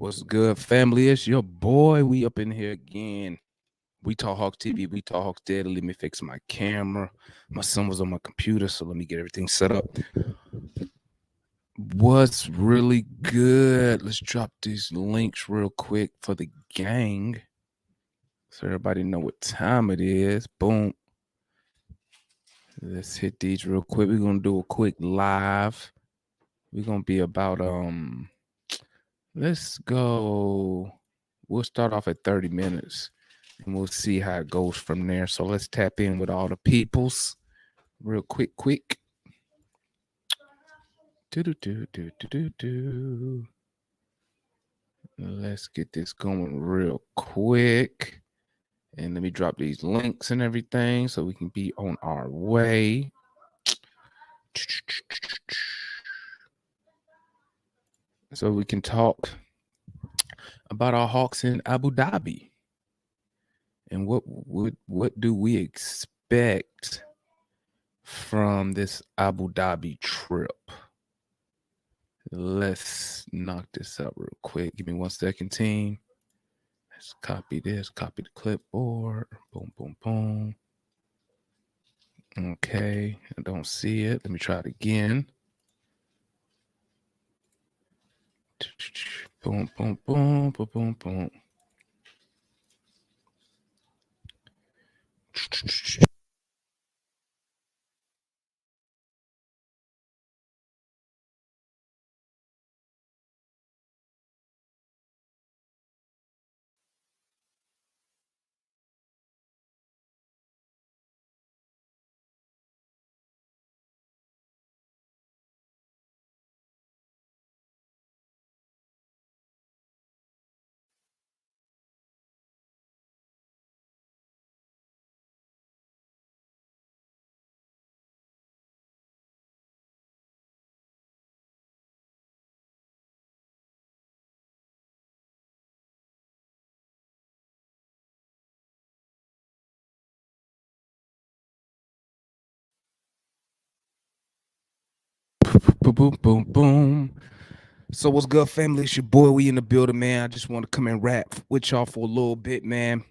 What's good, family? It's your boy. We up in here again. We Talk Hawks TV. We Talk Hawks Daily. Let me fix my camera. My son was on my computer, so let me get everything set up. What's really good? Let's drop these links real quick for the gang, so everybody know what time it is. Boom. Let's hit these real quick. We're gonna do a quick live. We're gonna be about let's go. We'll start off at 30 minutes and we'll see how it goes from there. So let's tap in with all the peoples real quick. Let's get this going real quick. And let me drop these links and everything so we can be on our way. So we can talk about our Hawks in Abu Dhabi. And what do we expect from this Abu Dhabi trip? Let's knock this out real quick. Give me 1 second, team. Let's copy this, copy the clipboard. Boom, boom, boom. Okay, I don't see it. Let me try it again. Boom, boom, boom, boom, boom, boom. Boom, boom, boom, boom. So what's good, family? It's your boy. We in the building, man. I just want to come and rap with y'all for a little bit, man.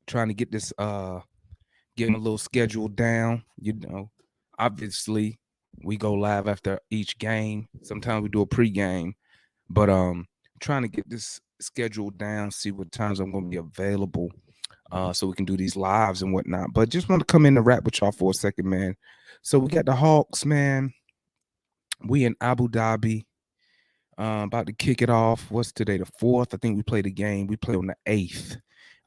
Trying to get this getting a little schedule down. Obviously we go live after each game. Sometimes we do a pregame, but trying to get this schedule down, see what times I'm gonna be available. So we can do these lives and whatnot. But just want to come in and rap with y'all for a second, man. So we got the Hawks, man. We in Abu Dhabi. About to kick it off. What's today? The 4th. I think we played a game. We play on the 8th.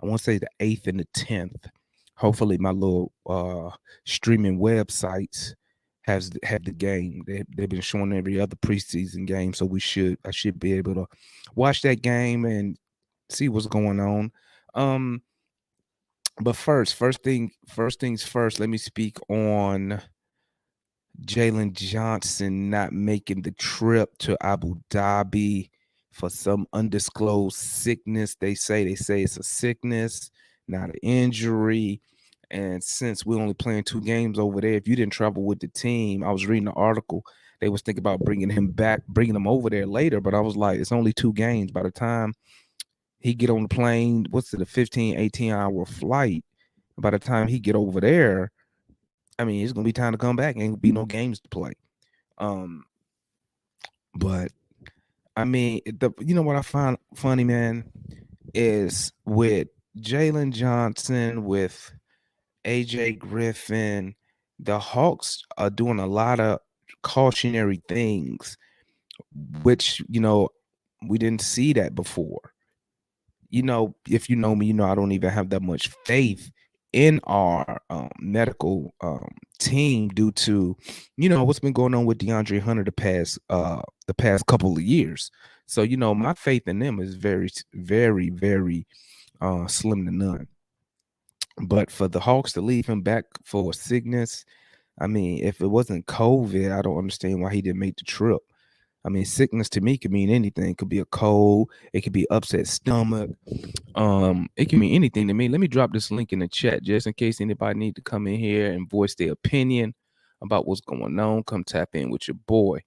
I want to say the 8th and the 10th. Hopefully, my little streaming websites have the game. They've been showing every other preseason game, so I should be able to watch that game and see what's going on. But first things first. Let me speak on Jalen Johnson not making the trip to Abu Dhabi for some undisclosed sickness. They say it's a sickness, not an injury. And since we're only playing 2 games over there, if you didn't travel with the team, I was reading the article. They was thinking about bringing him over there later. But I was like, it's only 2 games. By the time he get on the plane, what's it, a 15, 18-hour flight? By the time he get over there, I mean, it's gonna be time to come back. Ain't gonna be no games to play. But I mean, you know what I find funny, man, is with Jalen Johnson, with AJ Griffin, the Hawks are doing a lot of cautionary things, which we didn't see that before. If you know me, I don't even have that much faith in our medical team due to what's been going on with DeAndre Hunter the past couple of years. So my faith in them is very, very, very slim to none. But for the Hawks to leave him back for a sickness, I mean, if it wasn't COVID, I don't understand why he didn't make the trip. I mean, sickness to me could mean anything. It could be a cold. It could be upset stomach. It can mean anything to me. Let me drop this link in the chat just in case anybody need to come in here and voice their opinion about what's going on. Come tap in with your boy.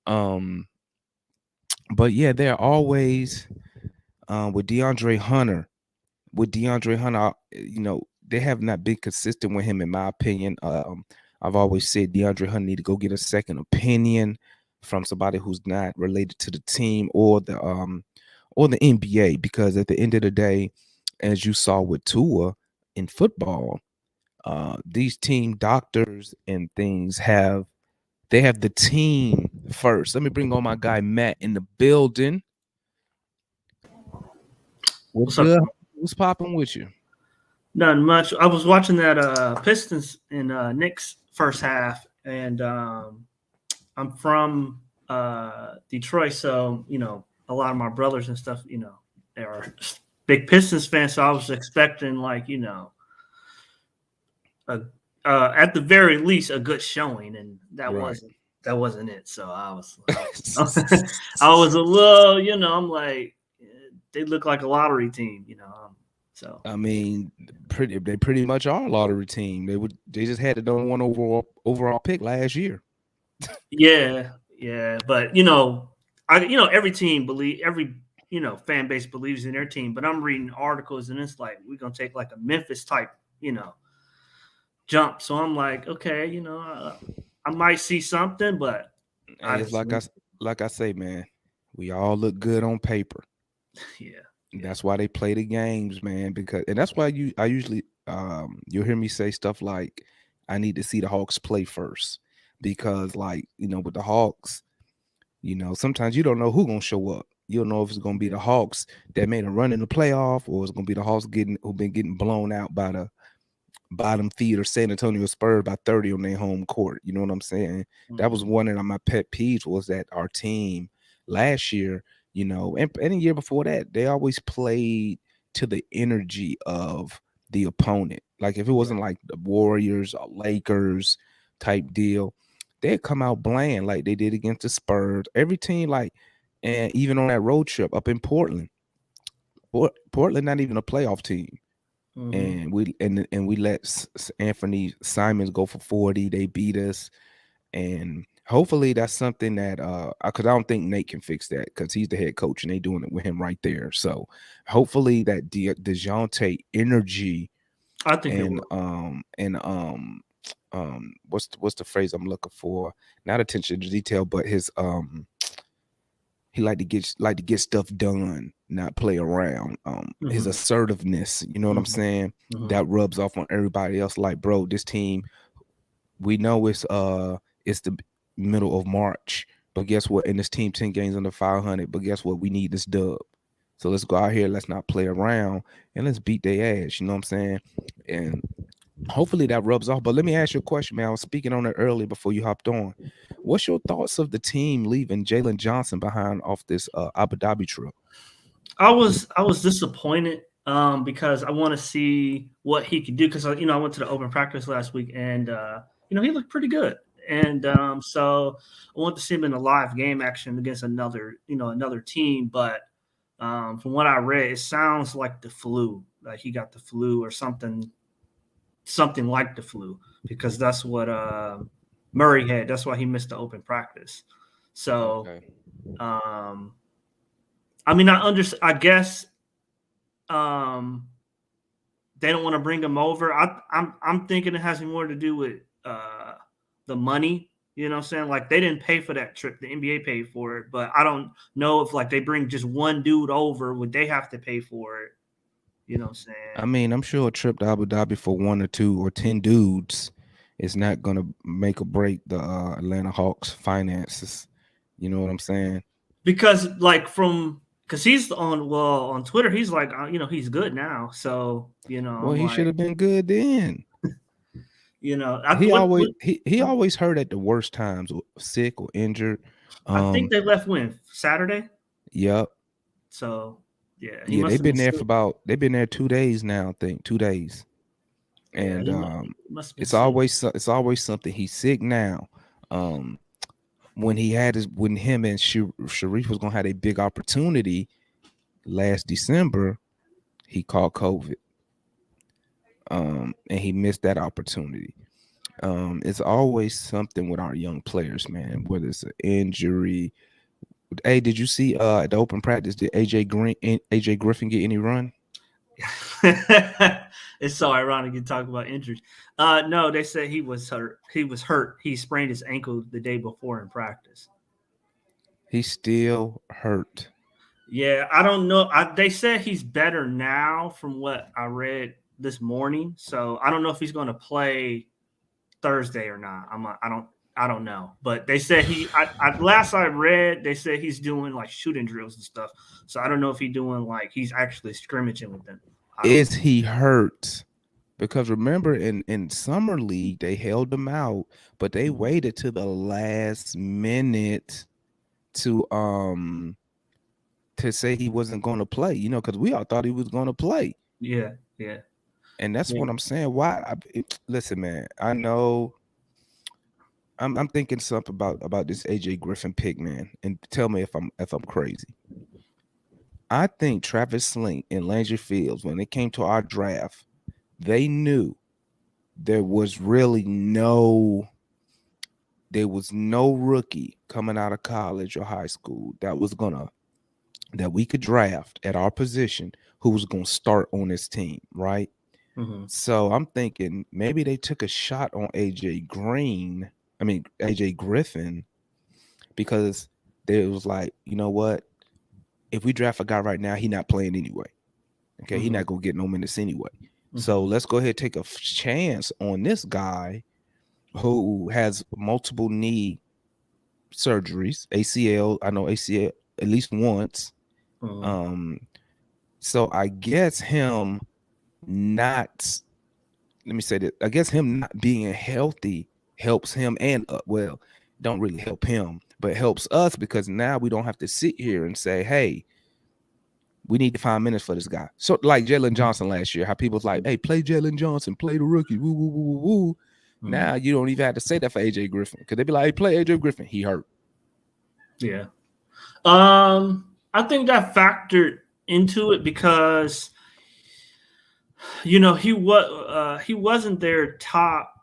But yeah, there are always with DeAndre Hunter. They have not been consistent with him, in my opinion. I've always said DeAndre Hunter need to go get a second opinion from somebody who's not related to the team or the NBA, because at the end of the day, as you saw with Tua in football, these team doctors and things have the team first. Let me bring on my guy Matt in the building. What's What's up? good? What's popping with you? Not much. I was watching that Pistons and Knicks first half, and I'm from Detroit, so a lot of my brothers and stuff, they are big Pistons fans. So I was expecting a, at the very least a good showing, and Right. that wasn't it. So I was a little, I'm like, they look like a lottery team, so. I mean, they pretty much are a lottery team. They just had the number one overall pick last year. Yeah, but every team every fan base believes in their team. But I'm reading articles and it's like we're gonna take like a Memphis type jump. So I'm like, okay, I might see something, but Hey, I it's just like I say, man. We all look good on paper. yeah. That's why they play the games, man. And that's why I usually you'll hear me say stuff like I need to see the Hawks play first, because with the Hawks, sometimes you don't know who's gonna show up. You don't know if it's gonna be the Hawks that made a run in the playoff, or it's gonna be the Hawks who've been getting blown out by the bottom feed or San Antonio Spurs by 30 on their home court. You know what I'm saying? That was one of my pet peeves, was that our team last year, and the year before that, they always played to the energy of the opponent. Like if it wasn't like the Warriors or Lakers type deal, they'd come out bland like they did against the Spurs. Every team, and even on that road trip up in Portland, Portland not even a playoff team, Mm-hmm. and we let Anthony Simons go for 40. They beat us, and hopefully that's something that because I don't think Nate can fix that, because he's the head coach and they doing it with him right there. So hopefully that DeJounte energy I think it and will. what's the phrase I'm looking for? Not attention to detail, but his he like to get stuff done, not play around. His Mm-hmm. assertiveness, you know what I'm saying? Mm-hmm. That rubs off on everybody else. Like, bro, this team, we know it's the middle of March, but guess what? And this team 10 games under 500, but guess what? We need this dub. So let's go out here, let's not play around, and let's beat their ass. You know what I'm saying? And hopefully that rubs off. But let me ask you a question, man. I was speaking on it earlier before you hopped on. What's your thoughts of the team leaving Jalen Johnson behind off this Abu Dhabi trip? I was disappointed because I want to see what he could do because I went to the open practice last week and he looked pretty good and so I want to see him in a live game action against another team. But from what I read, it sounds like the flu, like he got the flu or something like the flu, because that's what Murray had. That's why he missed the open practice. So Okay. um, I mean, I guess um, they don't want to bring him over. I'm thinking it has more to do with the money. You know what I'm saying? Like they didn't pay for that trip. The NBA paid for it, but I don't know if like they bring just one dude over, would they have to pay for it? You know what I'm I saying? mean, I'm sure a trip to Abu Dhabi for one or two or 10 dudes is not gonna make or break the Atlanta Hawks finances. You know what I'm saying? Because like because he's on Twitter, he's like he's good now. So Well, I'm he should like have been good then. He always what he always hurt at the worst times, or sick or injured. I think Um, they left when Saturday. yep. So yeah, he Yeah, must they've have been been there sick. for they've been there 2 days now, I think 2 days. Yeah, And he must have been sick. it's always something. He's sick now. Um, when him and Sharif was gonna have a big opportunity last December, he caught COVID. And he missed that opportunity. It's always something with our young players, man. Whether it's an injury, Hey, did you see at the open practice, did AJ Griffin get any run? It's so ironic you talk about injuries. No, they said he was hurt. He was hurt. He sprained his ankle the day before in practice. He's still hurt. Yeah, I don't know. They said he's better now from what I read this morning. So I don't know if he's going to play Thursday or not. I don't know. But they said last I read, they said he's doing like shooting drills and stuff. So I don't know if he's doing like he's actually scrimmaging with them. I don't Is know. he hurt? Because remember, in summer league they held him out, but they waited to the last minute to say he wasn't going to play. Because we all thought he was going to play. Yeah, yeah. And that's Yeah. what I'm saying. Why? Listen, man. I know. I'm thinking something about this AJ Griffin pick, man. And tell me if I'm crazy. I think Travis Slink and Landry Fields, when it came to our draft, they knew there was really there was no rookie coming out of college or high school that we could draft at our position who was gonna start on this team, right? Mm-hmm. So I'm thinking maybe they took a shot on AJ Griffin, because they was like, you know what? If we draft a guy right now, he not playing anyway. Okay, he Mm-hmm. not gonna get no minutes anyway. Mm-hmm. So let's go ahead and take a chance on this guy who has multiple knee surgeries, ACL. I know ACL at least once. Mm-hmm. Um, so I guess him not. Let me say that. I guess him not being healthy helps him, and well, don't really help him, but helps us, because now we don't have to sit here and say, "Hey, we need to find minutes for this guy." So like Jalen Johnson last year, how people was like, "Hey, play Jalen Johnson, play the rookie." Woo woo woo woo woo. Mm-hmm. Now you don't even have to say that for AJ Griffin, because they be like, "Hey, play AJ Griffin. He hurt." Yeah. I think that factored into it because he wasn't their top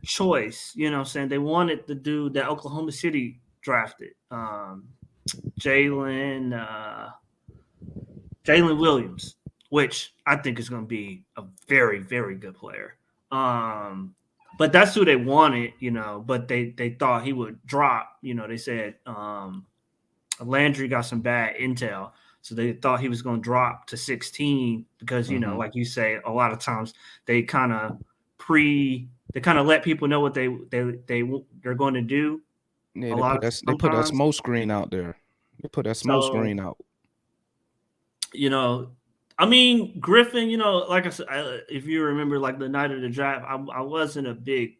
choice. You know what I'm saying? They wanted the dude that Oklahoma City drafted. Jalen Jalen Williams, which I think is going to be a very, very good player. Um, but that's who they wanted, but they thought he would drop. They said Landry got some bad intel. So they thought he was going to drop to 16 because, Mm-hmm. like you say, a lot of times they kind of let people know what they're going to do. Yeah, A lot of they put that sometimes. smoke screen out there. They put that smoke So screen out. you know, I mean, Griffin, like I said, if you remember, like the night of the draft, I wasn't a big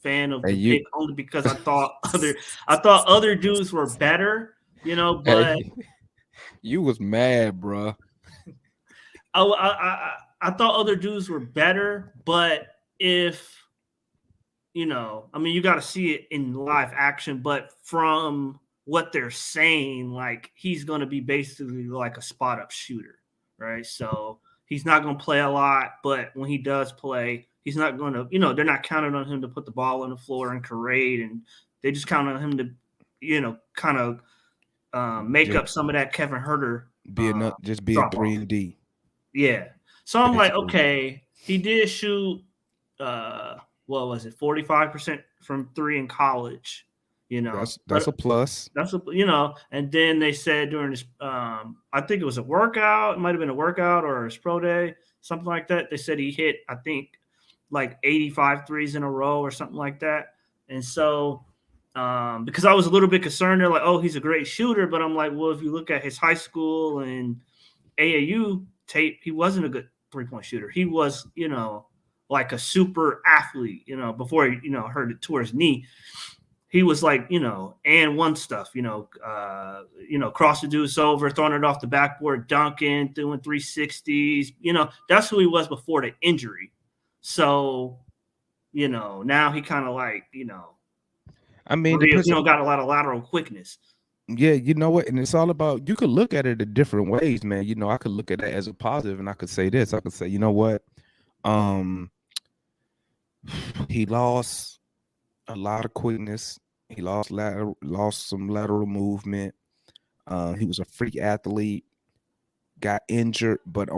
fan of Hey, the you. pick only because I thought other dudes were better, but Hey, you was mad, bro. I thought other dudes were better, but if I mean, you got to see it in live action, but from what they're saying, like he's going to be basically like a spot up shooter, right? So he's not going to play a lot, but when he does play, he's not going to, they're not counting on him to put the ball on the floor and create, and they just count on him to, kind of make Just up some of that Kevin Herter just be a drop off. 3-and-D, Yeah. So I'm like, basically. okay, he did shoot what was it, 45% from three in college, That's a But plus. that's and then they said during this I think it was a workout, it might have been a workout or his pro day, something like that. They said he hit, I think, like 85 threes in a row or something like that. And so because I was a little bit concerned, they're like, oh, he's a great shooter, but I'm like, well, if you look at his high school and AAU tape, he wasn't a good 3-point shooter. He was, like a super athlete, before he, hurt it tore his knee. He was like, and one stuff, cross the deuce over, throwing it off the backboard, dunking, doing 360s. That's who he was before the injury. So, now he kind of like, I mean, depends. got a lot of lateral quickness. Yeah, you know what? And it's all about, you could look at it in different ways, man. I could look at it as a positive, and I could say this. I could say, you know what? Um, he lost a lot of quickness He lost some lateral movement. He was a freak athlete, got injured, but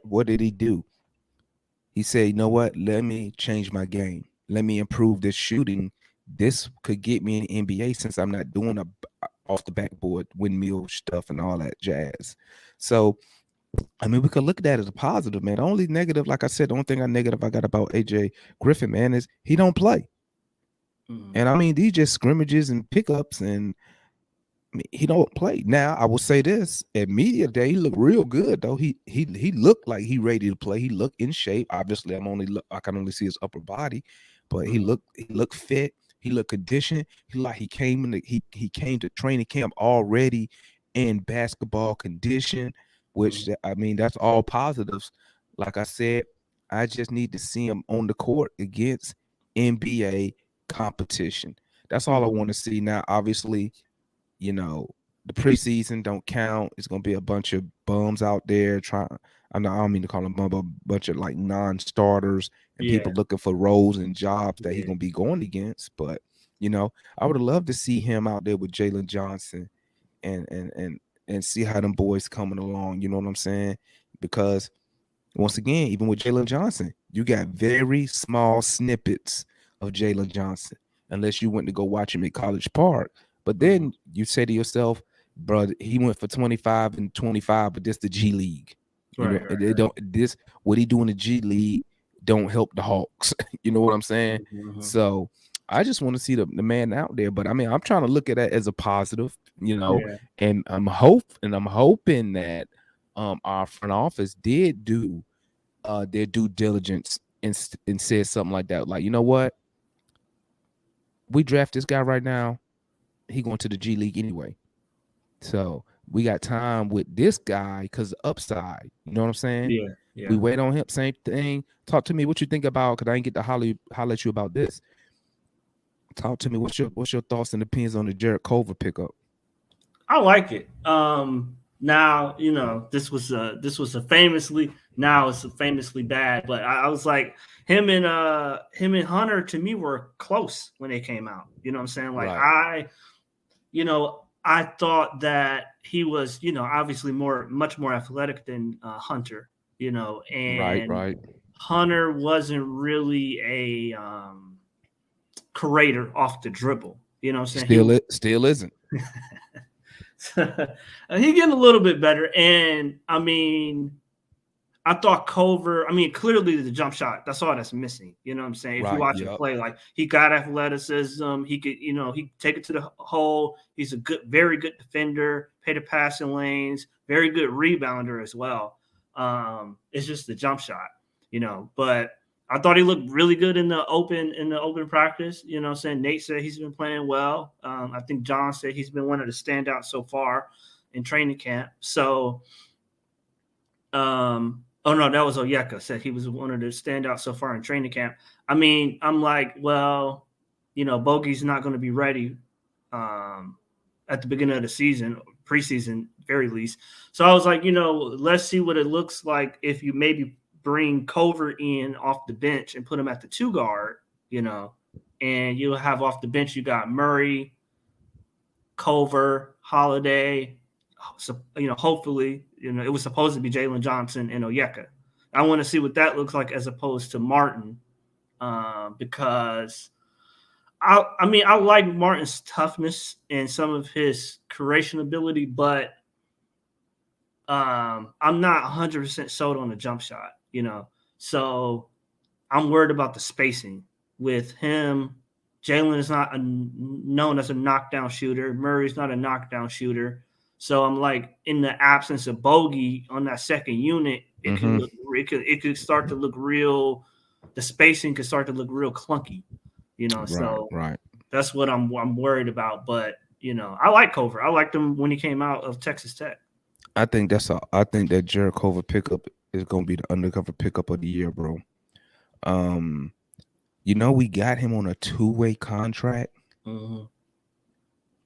what did he do? He said, "You know what? Let me change my game. Let me improve this shooting. This could get me in the NBA since I'm not doing a off the backboard windmill stuff and all that jazz." So, I mean, we could look at that as a positive, man. The only negative, like I said, the only thing I got about AJ Griffin, man, is he don't play. Mm. And I mean, these just scrimmages and pickups, and I mean, he don't play. Now, I will say this: at media day, he looked real good though. He looked like he ready to play. He looked in shape. Obviously, I can only see his upper body, but Mm. he looked fit. He looked conditioned. He came to training camp already in basketball condition, which Mm. I mean that's all positives. Like I said, I just need to see him on the court against NBA competition. That's all I want Mm. to see. Now, obviously, you know, the preseason don't count. It's gonna be a bunch of bums out there trying. I don't mean to call them bum, but a bunch of like non-starters and Yeah. people looking for roles and jobs that he's Yeah. gonna be going against. But I would have loved to see him out there with Jalen Johnson and see how them boys coming along. You know what I'm saying? Because once again, even with Jalen Johnson, you got very small snippets of Jalen Johnson, unless you went to go watch him at College Park. But Mm. then you say to yourself, bro, he went for 25 and 25, but this the G League. You know, Right. Right. it don't this what he do in the G League don't help the Hawks. You know what I'm saying? Mm-hmm. So I just want to see the man out there. But I mean, I'm trying to look at that as a positive, Yeah. and I'm hoping that our front office did do their due diligence and said something like that. Like, you know what? We draft this guy right now. He going to the G League anyway. So we got time with this guy because upside. You know what I'm saying? Yeah. We Yeah. wait on him. Same thing. Talk to me. What you think about? Because I ain't get to holler at you about this. Talk to me. What's your thoughts and opinions on the Jared Culver pickup? I like it. Now this was a famously now it's a famously bad, but I was like him and Hunter to me were close when they came out. You know what I'm saying? Like Right. I thought that he was obviously much more athletic than Hunter. Right. And Right. Hunter wasn't really a creator off the dribble. You know what I'm saying? Still isn't. He getting a little bit better, and I mean, I thought Culver. I mean, clearly the jump shot. That's all that's missing. You know what I'm saying? If you Right. watch him Yep. play, like he got athleticism. He could, he take it to the hole. He's a very good defender. Pay the passing lanes. Very good rebounder as well. It's just the jump shot, But I thought he looked really good in the open practice. You know what I'm saying? Nate said he's been playing well. I think John said he's been one of the standouts so far in training camp. So, oh no, that was Oyeka said he was one of the standouts so far in training camp. I mean, I'm like, well, Bogey's not going to be ready at the beginning of the season, preseason, very least. So I was like, let's see what it looks like if you maybe bring Culver in off the bench and put him at the 2 guard, and you'll have off the bench, you got Murray, Culver, Holiday. So, hopefully, it was supposed to be Jalen Johnson and Oyeka. I want to see what that looks like as opposed to Martin, because I mean, I like Martin's toughness and some of his creation ability, but I'm not 100% sold on the jump shot, So I'm worried about the spacing with him. Jalen is not known as a knockdown shooter. Murray's not a knockdown shooter. So I'm like, in the absence of Bogey on that second unit, Mm-hmm. it could start to look real. The spacing could start to look real clunky, Right. So Right. that's what I'm worried about. But I like Culver. I liked him when he came out of Texas Tech. I think that Jared Culver pickup is gonna be the undercover pickup of the year, bro. Um, we got him on a 2-way contract. Mm-hmm.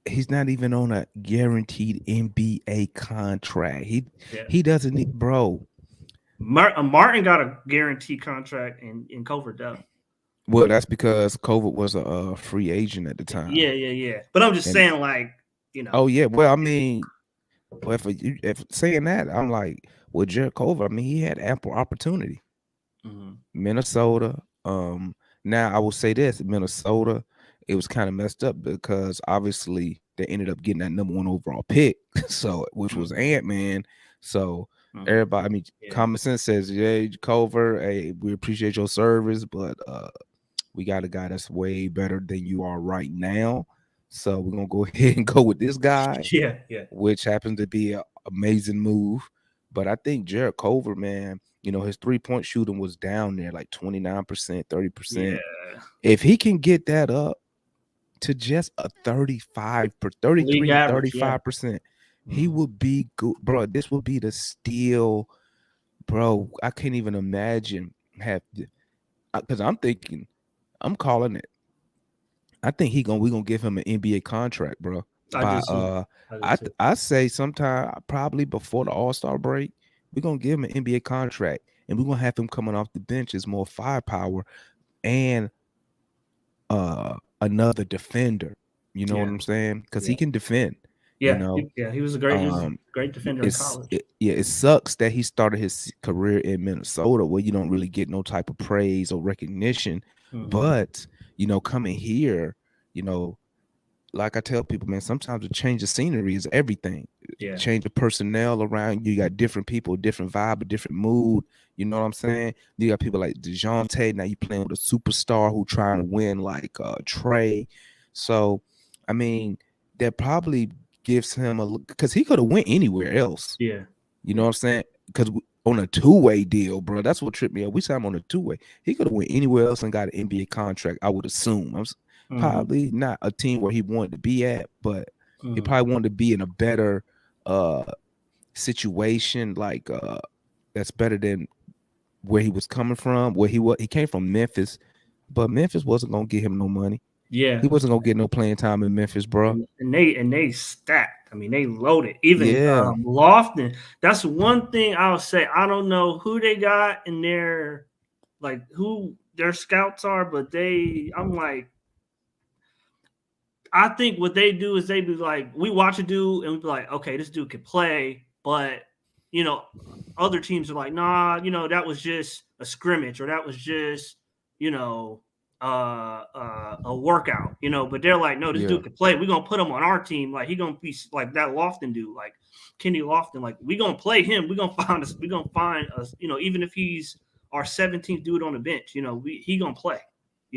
He's not even on a guaranteed NBA contract. Yeah. He doesn't need, bro. Martin got a guaranteed contract, and Culver does. Well, that's because COVID was a free agent at the time. Yeah. But I'm just And saying, like, you know. oh yeah, well, I mean, well, if saying that, I'm like, well, Jared Culver, I mean, he had ample opportunity. Mhm. Minnesota. Now I will say this: Minnesota, it was kind of messed up because obviously they ended up getting that number 1 overall pick, so which was Mhm. Ant-Man. So Mhm. everybody, I mean, Yeah. common sense says, yeah, Culver, hey, we appreciate your service, but we got a guy that's way better than you are right now. So we're gonna go ahead and go with this guy, Yeah. which happens to be an amazing move. But I think Jared Culver, man, his 3-point shooting was down there like 29%, 30%. Yeah. If he can get that up to just a 35 per League 33, average. Yeah. 35%, he Mhm. would be good, bro. This would be the steal, bro. I can't even imagine have because I'm thinking, I'm calling it. I think we gonna give him an NBA contract, bro. I do By too. I do too. I say sometime probably before the All-Star break, we're gonna give him an NBA contract, and we're gonna have him coming off the bench as more firepower and another defender. You know what Yeah. I'm saying? Because he Yeah. can defend. You Yeah. know, Yeah. He was a um, great defender in college. yeah, it sucks that he started his career in Minnesota where you don't really get no type of praise or recognition, Mhm. but coming here, you know like I tell people, man, sometimes a change of scenery is everything. Yeah. Change of personnel around you. You got different people, different vibe, a different mood. You know what I'm saying? You got people like DeJounte. Now you playing with a superstar who trying to win like Trey. So, I mean, that probably gives him because he could have went anywhere else. Yeah. You know Yeah. what I'm saying? Because on a two-way deal, bro, that's what tripped me up. We signed him on a two-way. He could have went anywhere else and got an NBA contract. I would assume. Mhm. Probably not a team where he wanted to be at, but he Mhm. probably wanted to be in a better uh situation, like that's better than where he was coming from. Where he came from Memphis, but Memphis wasn't gonna get him no money. He Yeah. wasn't gonna get no playing time in Memphis, bro. And they stacked. I mean, they loaded. Even Yeah, Lofton. That's one thing I'll say. I don't know who they got in their like who their scouts are, but I'm like, I think what they do is they be like, we watch a dude and we be like, okay, this dude can play, but you know, other teams are like, nah, that was just a scrimmage or that was just, you know, a workout, but they're like, no, this yeah, dude can play. We're gonna put him on our team. Like he gonna be like that Lofton dude, like Kenny Lofton. Like we gonna play him. We gonna find us, even if he's our 17th dude on the bench, he gonna play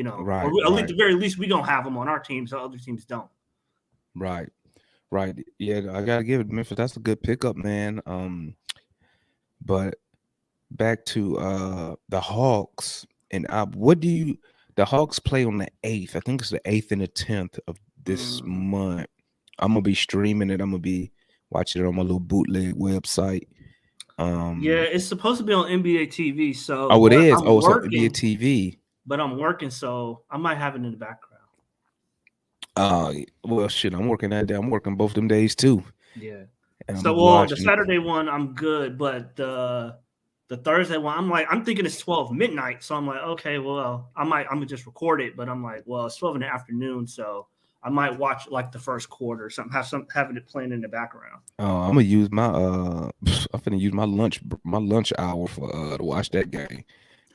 or right, at least at right, the very least, we gonna have him on our team, so other teams don't. right, right. Yeah, I gotta give it Memphis. That's a good pickup, man. But back to the Hawks and what do you the Hawks play on the 8th. I think it's the 8th and the 10th of this Mm, month. I'm gonna be streaming it. I'm gonna be watching it on my little bootleg website. yeah, Um it's supposed to be on NBA TV. So, oh, it but is. I'm Oh, so NBA working, TV. so I might have it in the background. Well, shit, I'm working that day. I'm working both them days too. Yeah. And I'm So, gonna be well, the watching it. Saturday one I'm good, but the Thursday one I'm thinking it's 12 midnight. So I'm like, okay, well, I'm gonna just record it, but I'm like, well, it's 12 in the afternoon, so I might watch like the first quarter or something, having it playing in the background. I'm gonna use my I'm gonna use my lunch hour for to watch that game.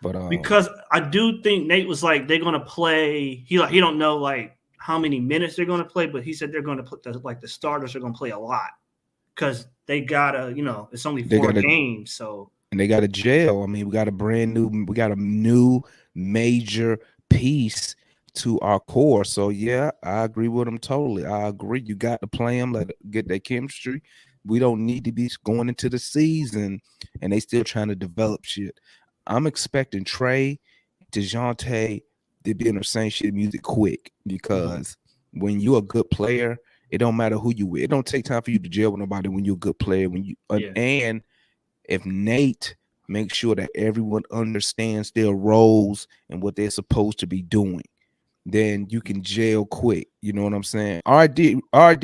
But Because I do think Nate was like they're gonna play. He don't know like how many minutes they're gonna play, but he said they're gonna put the starters are gonna play a lot because they gotta it's only they four got a games, so and they got a jail. I mean, we got a new major piece to our core. So yeah, I agree with them totally. I agree. You got to play them, let get that chemistry. We don't need to be going into the season and they still trying to develop shit. I'm expecting Trey, DeJounte to be in the same shit music quick mhm, because when you're a good player, it don't matter who you with. It don't take time for you to jail with nobody when you're a good player. When you yeah, and if Nate makes sure that everyone understands their roles and what they're supposed to be doing, then you can jail quick. You know what I'm saying? All right, D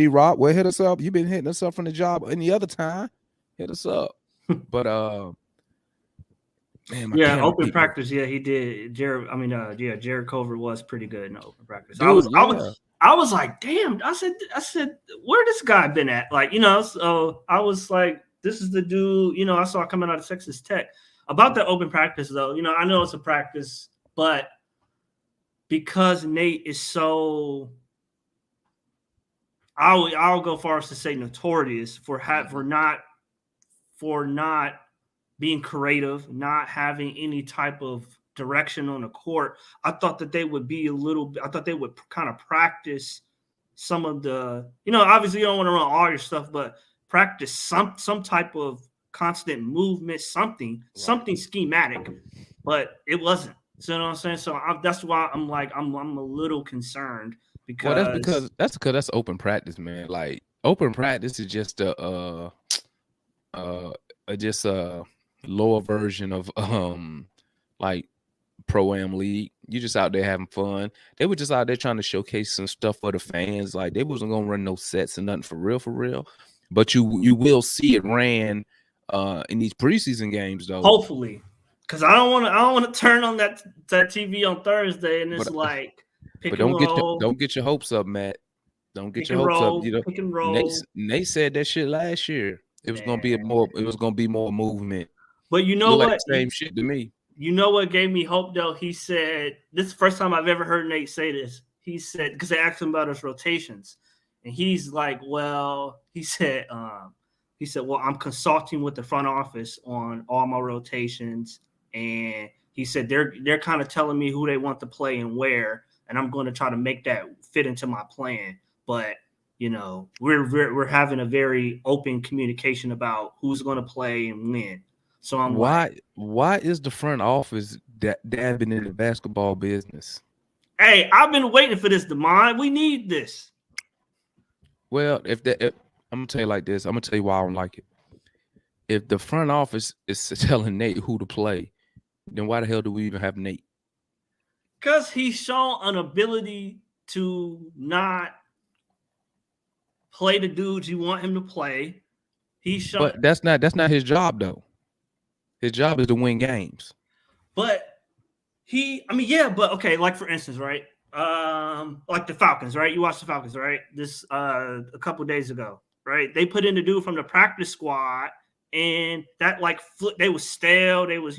Rock, well, hit us up. You've been hitting us up from the job any other time. Hit us up. But Man, my Yeah, camera open keep moving. practice. Yeah, he did. Jared Culver was pretty good in the open practice. Dude, yeah. I was like, damn. I said, where this guy been at? Like, so I was like, this is the dude. I saw coming out of Texas Tech. About the open practice, though, I know it's a practice, but because Nate is so, I'll go far as to say notorious for not being creative, not having any type of direction on the court. I thought that they would be I thought they would kind of practice some of the, obviously you don't want to run all your stuff, but practice some type of constant movement, Right. something schematic, but it wasn't. So you know what I'm saying? So that's why I'm like, I'm a little concerned Well, that's because because that's open practice, man. Like open practice is just uh just a lower version of like pro am league. You just out there having fun. They were just out there trying to showcase some stuff for the fans. Like they wasn't gonna run no sets and nothing for real, for real. But you will see it ran in these preseason games though. hopefully, because I don't want to turn on that TV on Thursday and it's But like but pick and roll, don't get your hopes up, Matt. Don't get pick your and hopes up. roll, You know, pick and roll. Nate said that shit last year. It was gonna be Man. it was gonna be more movement. But you know Look like what? the same shit to me. You know what gave me hope though? He said this is the first time I've ever heard Nate say this. He said because they asked him about his rotations, and he's like, "Well," he said, "Well, I'm consulting with the front office on all my rotations, and he said they're kind of telling me who they want to play and where, and I'm going to try to make that fit into my plan. But we're having a very open communication about who's going to play and when." So I'm like, Why is the front office dabbing in the basketball business? hey, I've been waiting for this, Demond. We need this. Well, if I'm gonna tell you like this, I'm gonna tell you why I don't like it. If the front office is telling Nate who to play, then why the hell do we even have Nate? Because he's shown an ability to not play the dudes you want him to play. He's shown, But that's not his job though. His job is to win games. but yeah, but okay, like for instance, right? Like the Falcons, right? You watched the Falcons, right? This a couple days ago, right? They put in the dude from the practice squad, and that like they was stale, they was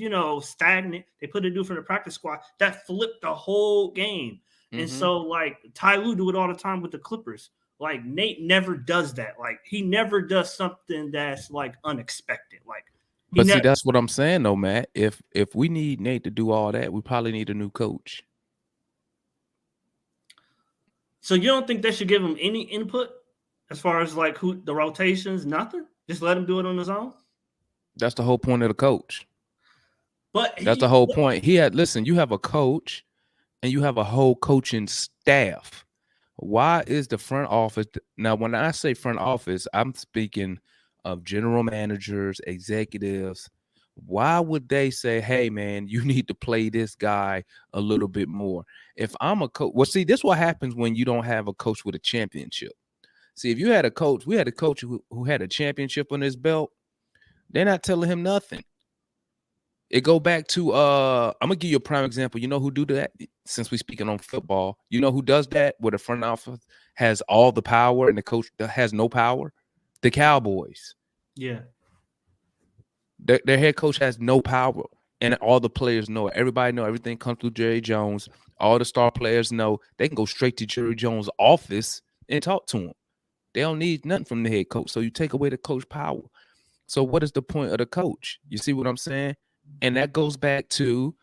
stagnant. They put a dude from the practice squad that flipped the whole game, and Mm-hmm. so like Ty Lue do it all the time with the Clippers. Like Nate never does that. Like he never does something that's like unexpected. Like he But see, never. that's what I'm saying though, Matt. If we need Nate to do all that, we probably need a new coach. So you don't think they should give him any input as far as like who the rotations? Nothing. Just let him do it on his own. That's the whole point of the coach. But That's the whole point. Listen, you have a coach and you have a whole coaching staff. Why is the front office now? When I say front office, I'm speaking of general managers, executives. Why would they say, hey man, you need to play this guy a little bit more? If I'm a coach, well, see, this is what happens when you don't have a coach with a championship. See, if you had a coach, we had a coach who had a championship on his belt, they're not telling him nothing. It go back to I'm gonna give you a prime example. You know who do that? Since we speaking on football, you know who does that? Where the front office has all the power and the coach has no power? The Cowboys. yeah. Their head coach has no power, and all the players know it. Everybody know everything comes through Jerry Jones. All the star players know they can go straight to Jerry Jones' office and talk to him. They don't need nothing from the head coach. So you take away the coach power. So what is the point of the coach? You see what I'm saying? And that goes back to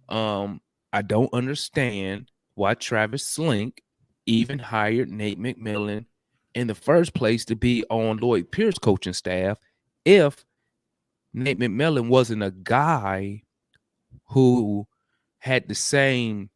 I don't understand why Travis Slink even hired Nate McMillan in the first place to be on Lloyd Pierce's coaching staff if Nate McMillan wasn't a guy who had the same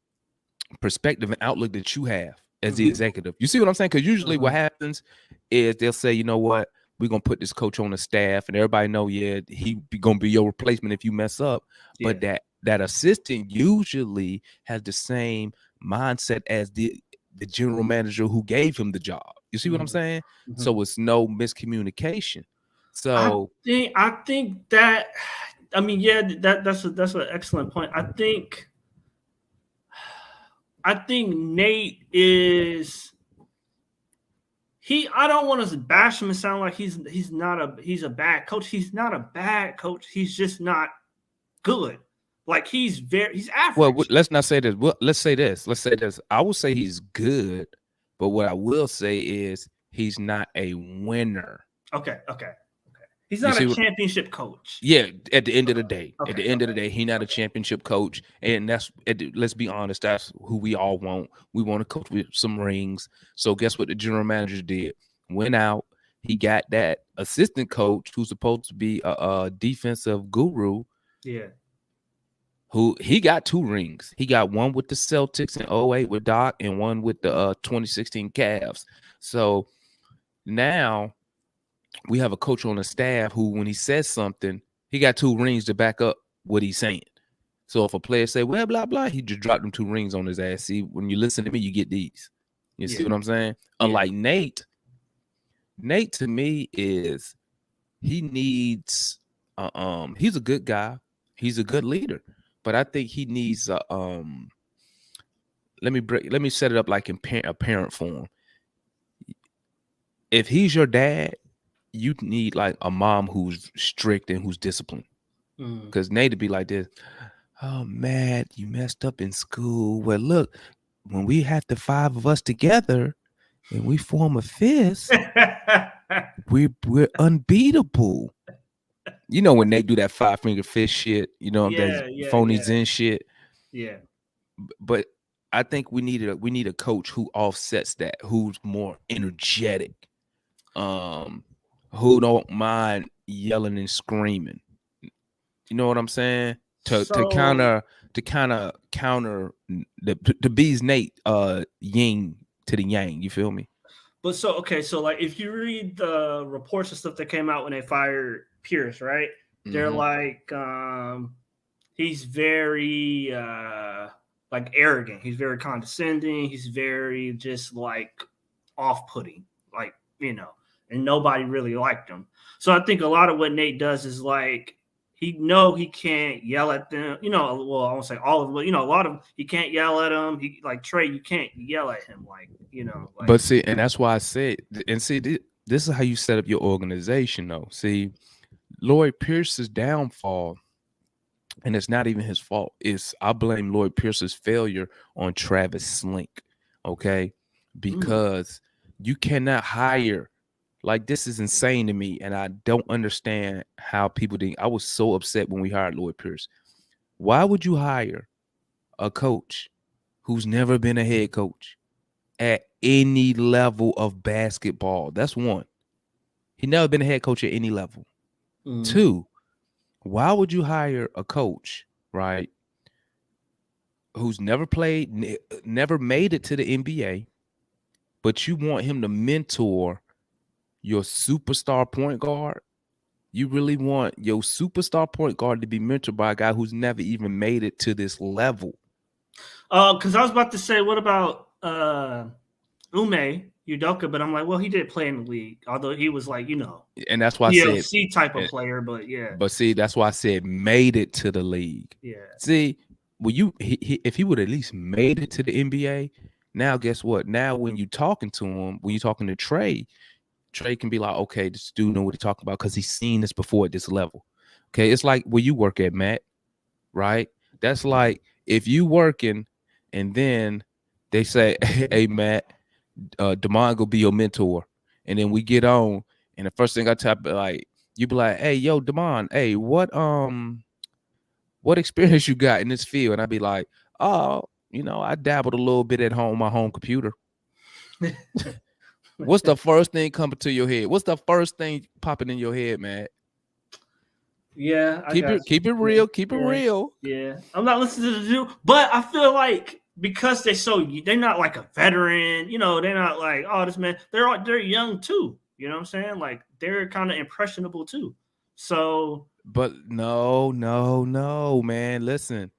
perspective and outlook that you have as the executive. You see what I'm saying? Because usually what happens is they'll say, you know what, we're gonna put this coach on the staff, and everybody know, yeah, he gonna be your replacement if you mess up. Yeah. But that assistant usually has the same mindset as the general manager who gave him the job. You see what I'm saying? So it's no miscommunication. I So think that I mean, yeah, that's an excellent point. I think Nate is he. I don't want to bash him and sound like he's a bad coach. He's not a bad coach. He's just not good. Like he's Well, average. let's not say this. Well, let's say this. Let's say this. I will say he's good, but what I will say is he's not a winner. Okay. He's You not a see what? championship coach. Yeah. At the end of Okay, the day, at okay, the end of the okay, day, he not a okay. championship coach, and let's be honest. That's who we all want. We want a coach with some rings. So guess what? The general manager did. Went out. He got that assistant coach who's supposed to be a defensive guru Yeah, who he got 2 rings. He got one with the Celtics in '08 with Doc and one with the 2016 Cavs. So now we have a coach on the staff who, when he says something, he got 2 rings to back up what he's saying. So if a player say, well, blah, blah, he just dropped them 2 rings on his ass. See, when you listen to me, you get these. You see yeah, what I'm saying? yeah. Unlike Nate to me is he needs he's a good guy. He's a good leader. But I think he needs let me set it up like in a parent form. If he's your dad, you need like a mom who's strict and who's disciplined. Mm. Because Nate would be like this, oh man, you messed up in school. Well, look, when we had the 5 of us together and we form a fist, we're unbeatable. You know when they do that 5-finger fist shit, that Yeah, yeah, phony yeah, Zen shit. yeah. But I think we need a coach who offsets that, who's more energetic, um, who don't mind yelling and screaming. You know what I'm saying? To So, kind of counter the bees Nate yin to the yang. You feel me? but so okay, so like if you read the reports and stuff that came out when they fired Pierce, right? They're Mm-hmm. like, he's very like arrogant. He's very condescending. He's very just like off-putting, like and nobody really liked him. So I think a lot of what Nate does is like he can't yell at them. Well, I won't say all of it. A lot of he can't yell at them. He like Trey, you can't yell at him like But see, and that's why I said, and see, this is how you set up your organization, though. See, Lloyd Pierce's downfall, and it's not even his fault. I blame Lloyd Pierce's failure on Travis Slink. Okay, mm, because you cannot hire. Like, this is insane to me, and I don't understand how people think. I was so upset when we hired Lloyd Pierce. Why would you hire a coach who's never been a head coach at any level of basketball? That's one. He never been a head coach at any level. mm. 2, why would you hire a coach, right, who's never played, never made it to the NBA, but you want him to mentor your superstar point guard? You really want your superstar point guard to be mentored by a guy who's never even made it to this level? Because I was about to say, what about Ume Udoka? But I'm like, well, he did play in the league, although he was like, And that's why I said, TLC type of eh, player. But yeah, but see, that's why I said made it to the league. yeah. See, well, if he would at least made it to the NBA, now guess what? Now when you talking to him, when you're talking to Trey can be like, okay, this dude know what he's talking about because he's seen this before at this level. Okay, it's like where you work at, Matt, right? That's like if you working and then they say, hey, Matt, Demond go be your mentor. And then we get on, and the first thing I tap, like, you be like, hey, yo, Demond, hey, what experience you got in this field? And I'd be like, oh, I dabbled a little bit at home, my home computer. What's the first thing coming to your head? What's the first thing popping in your head, man? Yeah, I Keep got it, you. keep it Yeah, real, keep it yeah, real. yeah. I'm not listening to the dude, but I feel like because they're not like a veteran, they're not like, oh, this man, they're young too. You know what I'm saying? Like they're kind of impressionable too. So But no, man. Listen,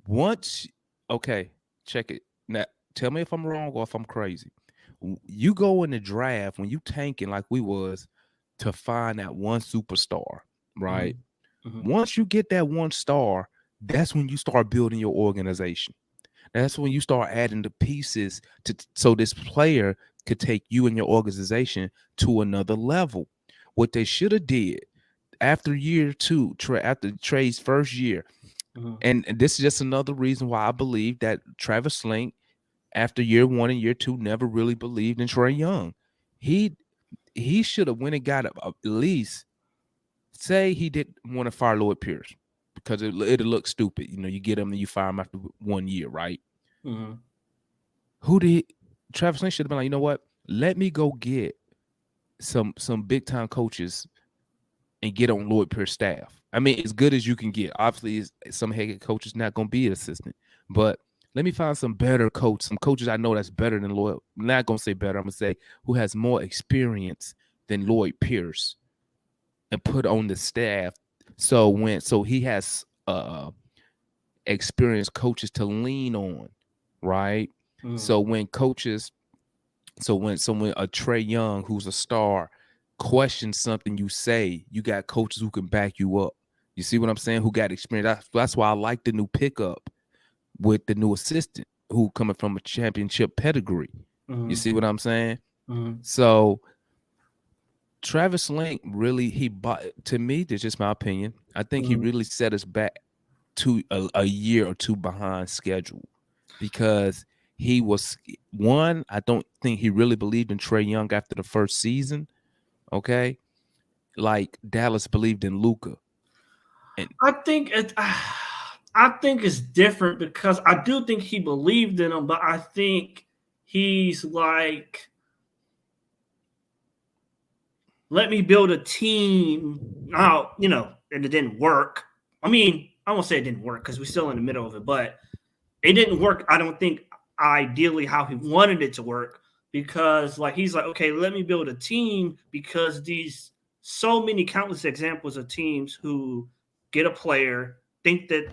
once, okay, check it. Now, tell me if I'm wrong or if I'm crazy. You go in the draft when you tanking like we was to find that one superstar, right? mhm. Mm-hmm. Once you get that one star, that's when you start building your organization. That's when you start adding the pieces to so this player could take you and your organization to another level. What they should have did after year two, after Trey's first year, Mm-hmm. and this is just another reason why I believe that Travis Link, after year one and year two, never really believed in Trey Young. He he should have went and got at least say he didn't want to fire Lloyd Pierce because it'll look stupid. You get him and you fire him after 1 year, right? Mm-hmm. Who did Travis Lynch should have been like, you know what? Let me go get some big time coaches and get on Lloyd Pierce's staff. I mean, as good as you can get. Obviously, some head coach is not going to be an assistant, but let me find some better coach, some coaches I know that's better than Lloyd. I'm not going to say better. I'm going to say who has more experience than Lloyd Pierce and put on the staff. So he has experienced coaches to lean on, right? Mm-hmm. So when coaches when a Trey Young who's a star questions something you say, you got coaches who can back you up. You see what I'm saying? Who got experience. That's why I like the new pickup with the new assistant who coming from a championship pedigree. You Mm-hmm. see what I'm saying? Mm-hmm. So Travis Link really he bought to me, that's just my opinion. I think he Mm-hmm. really set us back to a year or two behind schedule because he was one. I don't think he really believed in Trey Young after the first season. Okay, like Dallas believed in Luka, and I think it. I think it's different because I do think he believed in him, but I think he's like, let me build a team. Now, and it didn't work. I mean, I won't say it didn't work because we're still in the middle of it, but it didn't work. I don't think ideally how he wanted it to work because, like, he's like, okay, let me build a team because these so many countless examples of teams who get a player, think that,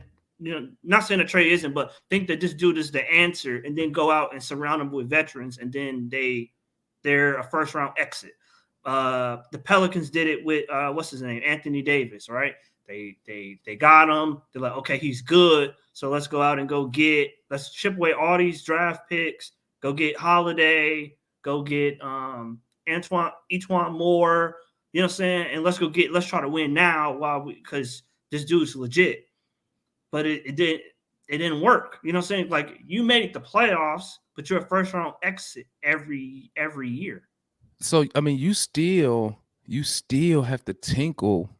not saying that Trey isn't, but think that this dude is the answer, and then go out and surround him with veterans, and then they're a first round exit. The Pelicans did it with what's his name, Anthony Davis, right? They got him. They're like, okay, he's good. So let's go out and let's chip away all these draft picks. Go get Holiday. Go get Antoine Moore. You know what I'm saying? And let's try to win now because this dude's legit. But it didn't work. You know what I'm saying? Like you made it the playoffs, but you're a first round exit every year. so I mean, you still have to tinkle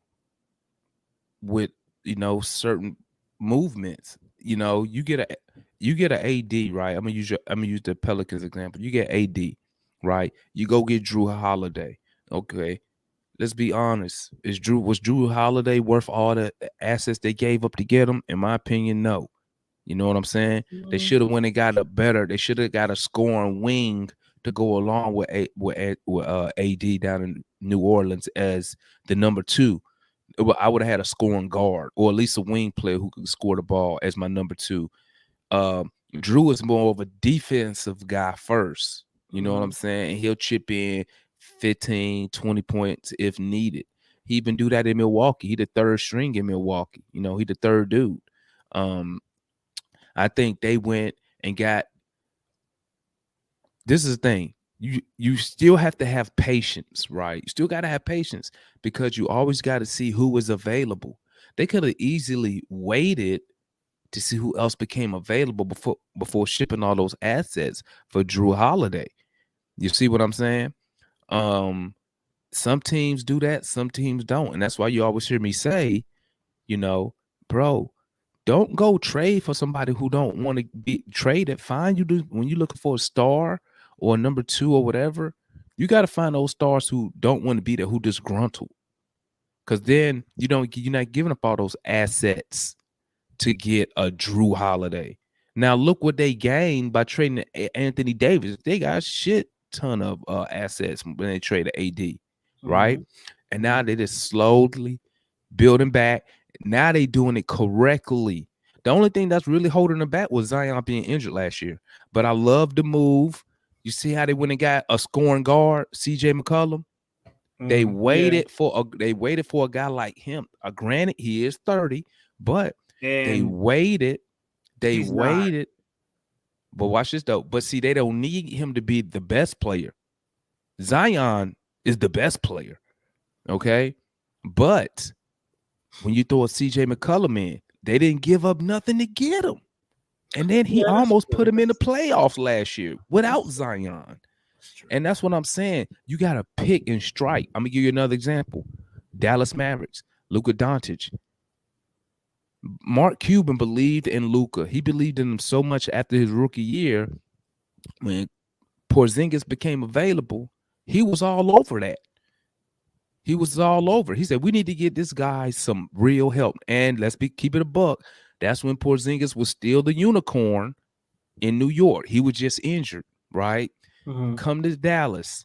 with certain movements. You get a AD, right? I'm gonna use the Pelicans example. You get AD, right? You go get Drew Holiday. Okay, let's be honest. Was Drew Holiday worth all the assets they gave up to get him? In my opinion, no. You know what I'm saying? They Mm-hmm. should have went and got a better. They should have got a scoring wing to go along with AD down in New Orleans as the number two. I would have had a scoring guard or at least a wing player who could score the ball as my number two. Drew is more of a defensive guy first. You know what I'm Mm-hmm. saying? And he'll chip in 15, 20 points if needed. He even do that in Milwaukee. He the third string in Milwaukee. He the third dude. Um, I think they went and got this is the thing. You still have to have patience, right? You still got to have patience because you always got to see who is available. They could have easily waited to see who else became available before shipping all those assets for Drew Holiday. You see what I'm saying? Um, some teams do that, some teams don't, and that's why you always hear me say, you know, bro, don't go trade for somebody who don't want to be traded. Find you do when you're looking for a star or a number two or whatever. You got to find those stars who don't want to be there, who disgruntled, because then you're not giving up all those assets to get a Drew Holiday. Now look what they gained by trading Anthony Davis. They got a shit ton of assets when they traded AD, right? Mm-hmm. And now they just slowly building back. Now they doing it correctly. The only thing that's really holding them back was Zion being injured last year. But I love the move. You see how they went and got a scoring guard, CJ McCollum. Yeah, They waited for a guy like him. Granted, he is 30, but they and waited. They he's not. waited. But watch this though. But see, they don't need him to be the best player. Zion is the best player. Okay. But when you throw a CJ McCollum in, they didn't give up nothing to get him. And then he Yeah, that's almost put true. him in the playoffs last year without That's true. Zion. That's true. And that's what I'm saying. You got to pick and strike. I'm going to give you another example. Dallas Mavericks, Luka Doncic. Mark Cuban believed in Luka. He believed in him so much after his rookie year when Porzingis became available. He was all over that. He was all over. He said, "We need to get this guy some real help." And keep it a buck. That's when Porzingis was still the unicorn in New York. He was just injured, right? Mm-hmm. Come to Dallas,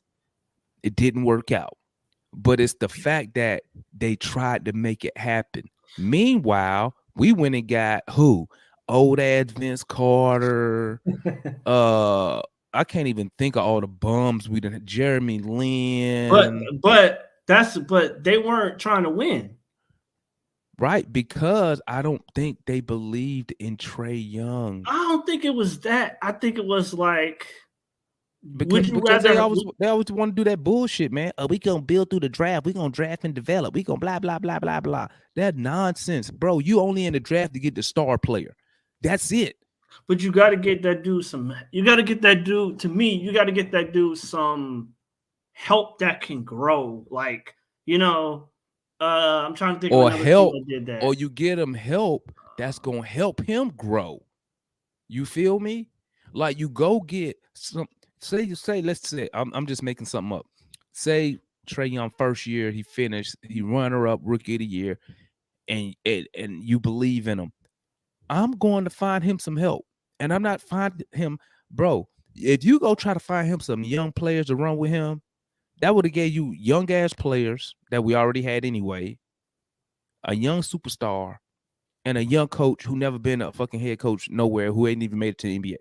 it didn't work out. But it's the fact that they tried to make it happen. Meanwhile, we went and got who? Old ass Vince Carter. Uh, I can't even think of all the bums we done. Jeremy but Lin. but they weren't trying to win. Right, because I don't think they believed in Trey Young. I don't think it was that. I think it was like, Because would you because rather? they always want to do that bullshit, man. We gonna build through the draft. We gonna draft and develop. We gonna blah blah blah blah blah. That nonsense, bro. You only in the draft to get the star player. That's it. But you got to get that dude some. You got to get that dude. To me, you got to get that dude some help that can grow. Like, I'm trying to think of Or another team help, that did or that. you get him help that's gonna help him grow. You feel me? Like you go get some. Let's say I'm just making something up. Say Trey Young first year he finished, he runner up rookie of the year, and you believe in him. I'm going to find him some help. And I'm not finding him, bro. If you go try to find him some young players to run with him, that would have gave you young ass players that we already had anyway, a young superstar, and a young coach who never been a fucking head coach nowhere, who ain't even made it to the NBA.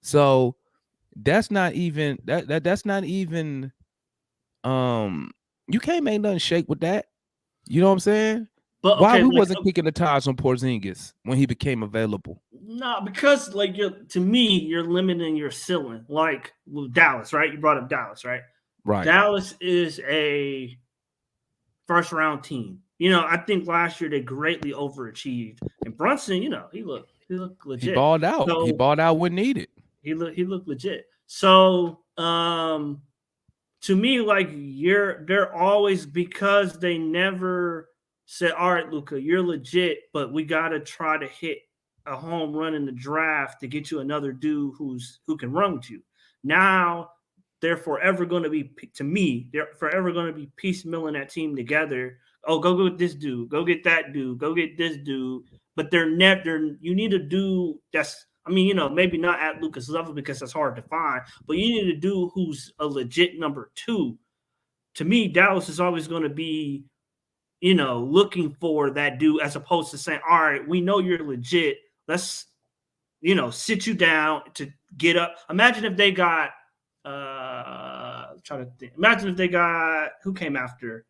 So that's not even you can't make nothing shake with that. You know what I'm saying? But Why okay, we like, wasn't kicking the tires on Porzingis when he became available? no, because like to me, you're limiting your ceiling. Like with Dallas, right? You brought up Dallas, right? Right. Dallas is a first round team. I think last year they greatly overachieved. And Brunson, he looked He legit. balled out. He So balled out when needed. he looked legit. So to me, like they're always, because they never said, all right, Luca, you're legit, but we gotta try to hit a home run in the draft to get you another dude who can run with you. Now they're forever going to be, to me, they're forever going to be piecemealing that team together. Oh, go get this dude, go get that dude, go get this dude. But they're never. You need to do that's. I mean, maybe not at Lucas' level because that's hard to find, but you need to do who's a legit number two. To me, Dallas is always going to be, looking for that dude as opposed to saying, all right, we know you're legit. Let's, sit you down to get up. Imagine if they got, try to think. Imagine if they got, who came after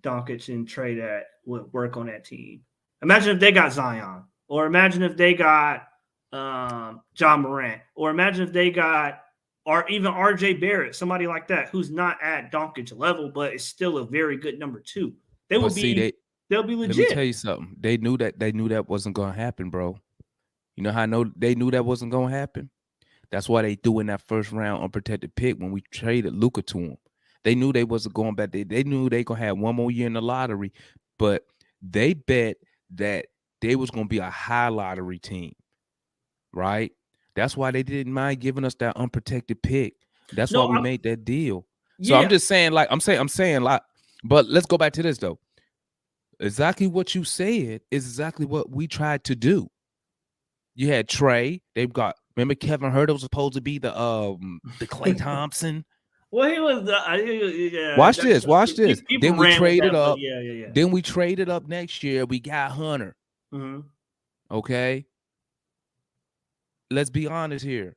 Doncic and Trey that would work on that team. Imagine if they got Zion, or imagine if they got John Morant, or imagine if they got, or even RJ Barrett, somebody like that, who's not at Doncic level, but is still a very good number two. They But would see, be, they'll be let me tell legit. you something. They knew that wasn't gonna happen, bro. You know how I know they knew that wasn't gonna happen? That's why they threw in that first round unprotected pick when we traded Luca to them. They knew they wasn't going back. They knew they gonna have one more year in the lottery, but they bet that they was gonna be a high lottery team, right? That's why they didn't mind giving us that unprotected pick. That's why No, we made that deal. So I'm yeah, just saying, like I'm saying, like, but let's go back to this though. Exactly what you said is exactly what we tried to do. You had Trey. They've got, remember Kevin Herter was supposed to be the Clay Thompson. well, he was, yeah, Watch this, watch this. people ran with that, but yeah, yeah, yeah. Then we traded up next year. We got Hunter. Mm-hmm. Okay. Let's be honest here.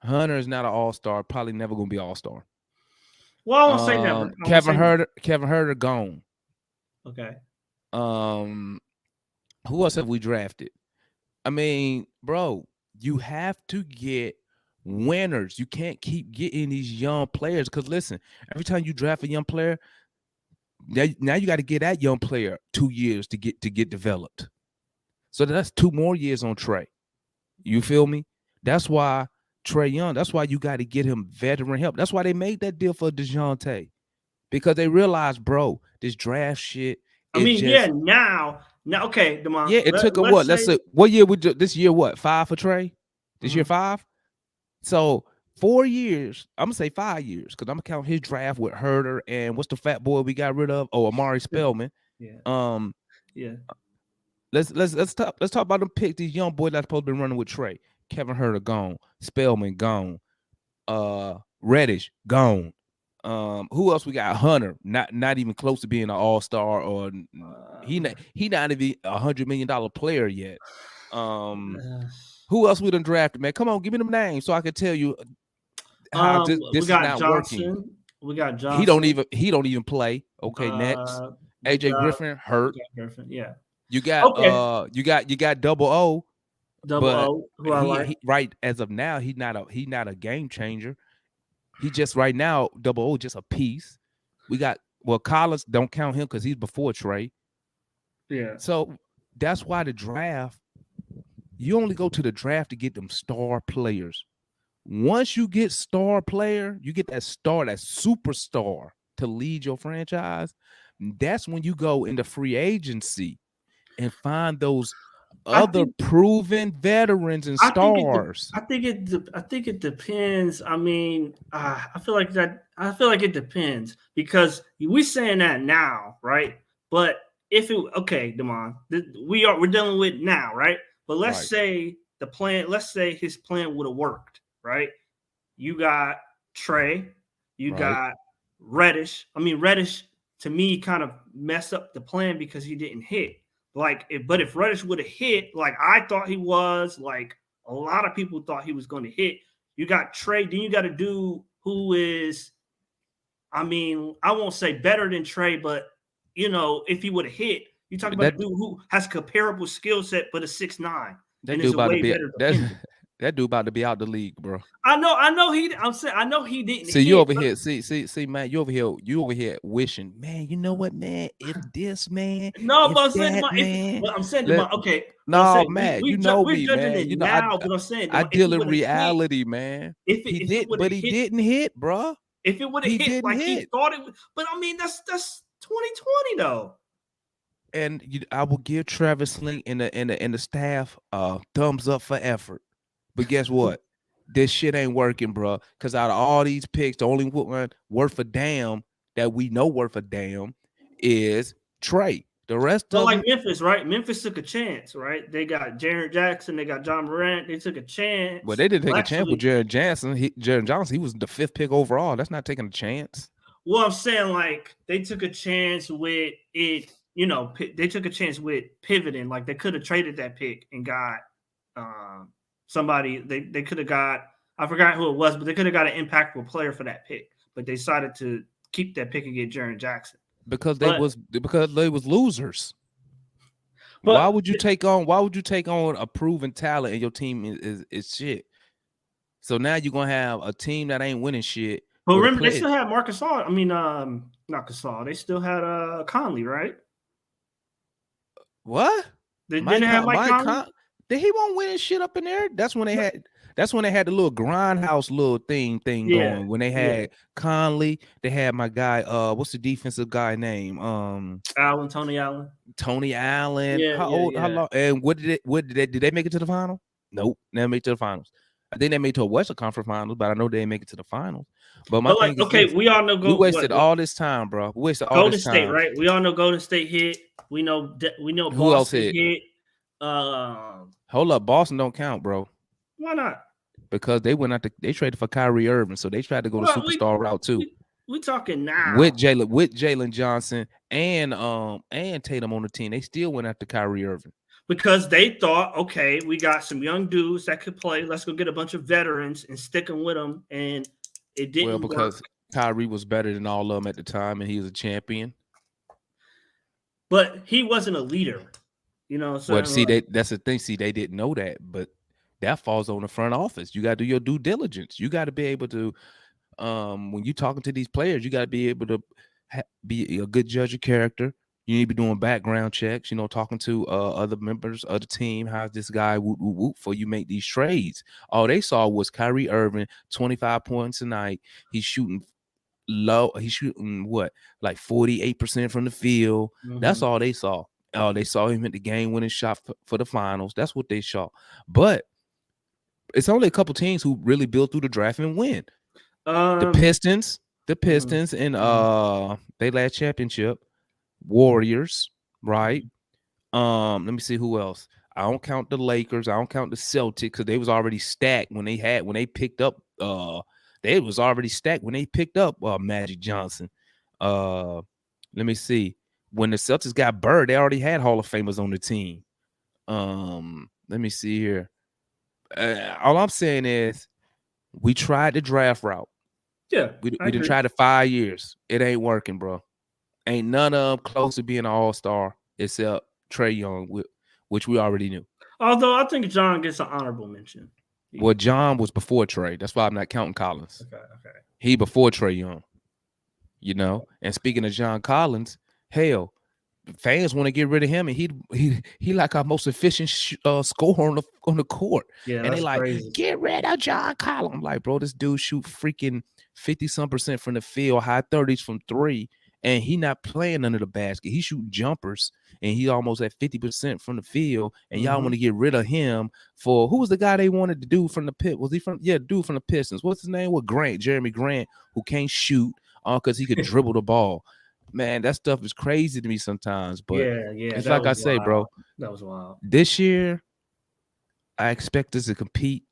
Hunter is not an all-star, probably never gonna be all-star. Well, I won't say never. I won't Kevin say never. Herter, Kevin Herter gone. Okay. Um, who else have we drafted? I mean, bro, you have to get winners. You can't keep getting these young players because listen, every time you draft a young player, now you got to get that young player 2 years to get developed. So that's 2 more years on Trey. You feel me? That's why Trey Young. That's why you got to get him veteran help. That's why they made that deal for DeJounte because they realized, bro, this draft shit I is mean, yeah. just Now, okay, Demond. yeah. It took a Let's what? say Let's say what year we do this year? What 5 for Trey? This year mhm. 5. So 4 years. I'm gonna say 5 years because I'm gonna count his draft with Herder and what's the fat boy we got rid of? Oh, Amari Spellman. Yeah, Um, yeah. let's talk about them picks. These young boys that's supposed to be running with Trey. Kevin Herter gone. Spellman gone. Reddish gone. Who else we got? Hunter, not even close to being an all-star, or he not even $100 million player yet. Uh, Who else we done drafted, man? Come on, give me them names so I can tell you how we this is got not working. Johnson. We got He don't Johnson. even play. Okay, next. We AJ got Griffin hurt. Griffin. Yeah. You got Okay. you got double O, Double but O, who I like. he right as of now, he's not a game changer. He just right now, double O just a piece. We got Collins, don't count him because he's before Trey. Yeah. So that's why the draft, you only go to the draft to get them star players. Once you get star player, you get that star, that superstar to lead your franchise. That's when you go into free agency and find those I other think proven veterans and I think it. stars. I think it depends. I mean, I feel like that. I feel like it depends because we saying that now, right? But if it okay, Demond, we're dealing with now, right? But let's Right. say the plan. Let's say his plan would have worked, right? You got Trey, you Right. got Reddish. I mean, Reddish to me kind of messed up the plan because he didn't hit. But if Reddish would have hit, like I thought he was, like a lot of people thought he was going to hit. You got Trey, then you got to do who is, I mean, I won't say better than Trey, but if he would have hit, you talk about a That dude who has comparable skill set, but a 6'9" that and dude is a about to way be better that defender. that dude about to be out the league, bro. I know he. I'm saying I know he didn't See, you hit. over here. See, man, you over here wishing, man. You know what, man? If this, man, No, if but I'm saying that, if man, but I'm saying let okay, but I'm no, saying man. You know we're me, judging man. it You know now. But I'm saying I if it deal in would have hit, reality, man. He if it did, would have but he hit, didn't hit, bro. if it would have He hit didn't like he hit. thought it would. But I mean that's 2020 though. And I will give Travis Link and the staff thumbs up for effort. But guess what? This shit ain't working, bro. Because out of all these picks, the only one worth a damn that we know worth a damn is Trey. The rest But of like them, Memphis, right? Memphis took a chance, right? They got Jaren Jackson, they got John Morant. They took a well, chance. they didn't Well, take a chance with actually, Jared Johnson. Jared Johnson, he was the 5th pick overall. That's not taking a chance. well, I'm saying like they took a chance with it. They took a chance with pivoting. Like they could have traded that pick and got somebody. They could have got. I forgot who it was, but they could have got an impactful player for that pick. But they decided to keep that pick and get Jaren Jackson. Because But they was losers. but Why would you take on a proven talent and your team is shit? So now you're gonna have a team that ain't winning shit but with a remember they play. still had Marcus Gasol. I mean, not Gasol. They still had Conley, right? What? They didn't have Mike Conley. He won't win shit up in there. That's when they had the little grindhouse little thing Yeah, going. When they yeah. had Conley, they had my guy. What's the defensive guy name? Tony Allen. Tony Allen. Yeah, How yeah, old? How yeah. long? And did they make it to the final? Nope, never made it to the finals. I think they made it to a Western Conference Finals, but I know they didn't make it to the finals. But my But like, thing is okay, this: we all know we wasted what all this time, bro. We wasted all Golden this State, time. right? We all know Golden State hit. We know Who else Boston hit? hit. Hold up, Boston don't count, bro. Why not? Because they traded for Kyrie Irving, so they tried to go the Well, superstar route too. we talking now. With Jalen Johnson and Tatum on the team, they still went after Kyrie Irving. Because they thought, okay, we got some young dudes that could play. Let's go get a bunch of veterans and stick them with them. And it didn't work. Kyrie was better than all of them at the time, and he was a champion. but he wasn't a leader. You know what I'm Well, saying? see, Like, that's the thing. See, they didn't know that, but that falls on the front office. You got to do your due diligence. You got to be able to, when you're talking to these players, you got to be able to be a good judge of character. You need to be doing background checks. Talking to other members of the team. How's this guy? Whoop, whoop, whoop, before you make these trades. All they saw was Kyrie Irving, 25 points a night. He's shooting low. He's shooting what, like 48% from the field. That's mhm. all they saw. Oh, they saw him at the game-winning shot for the finals. That's what they saw. But it's only a couple teams who really build through the draft and win. The um, Pistons, mhm, and mhm, they last championship. Warriors, right? Let me see who else. I don't count the Lakers. I don't count the Celtics because they was already stacked when they picked up. They was already stacked when they picked up Magic Johnson. Uh, Let me see. When the Celtics got Bird, they already had Hall of Famers on the team. Let me see here. All I'm saying is we tried the draft route. yeah, I We didn't agree. try it 5 years. It ain't working, bro. Ain't none of them close to being an all-star except Trey Young, which we already knew. Although I think John gets an honorable mention. Well, John was before Trey. That's why I'm not counting Collins. Okay, okay. He before Trey Young, And speaking of John Collins, hell, fans want to get rid of him, and he like our most efficient scorer on the court, Yeah, and they that's like crazy. get rid of John Collins. I'm like, bro, this dude shoot freaking 50-some% from the field, high 30s from three, and he not playing under the basket. He shooting jumpers, and he almost at 50% from the field. And y'all want Mhm. to get rid of him for who was the guy they wanted to do from the pit? Was he from dude from the Pistons? What's his name? What Grant, Jeremy Grant, who can't shoot, because he could dribble the ball. Man, that stuff is crazy to me sometimes. But Yeah, yeah, it's that like I was say, bro. wild. That was wild. This year, I expect us to compete.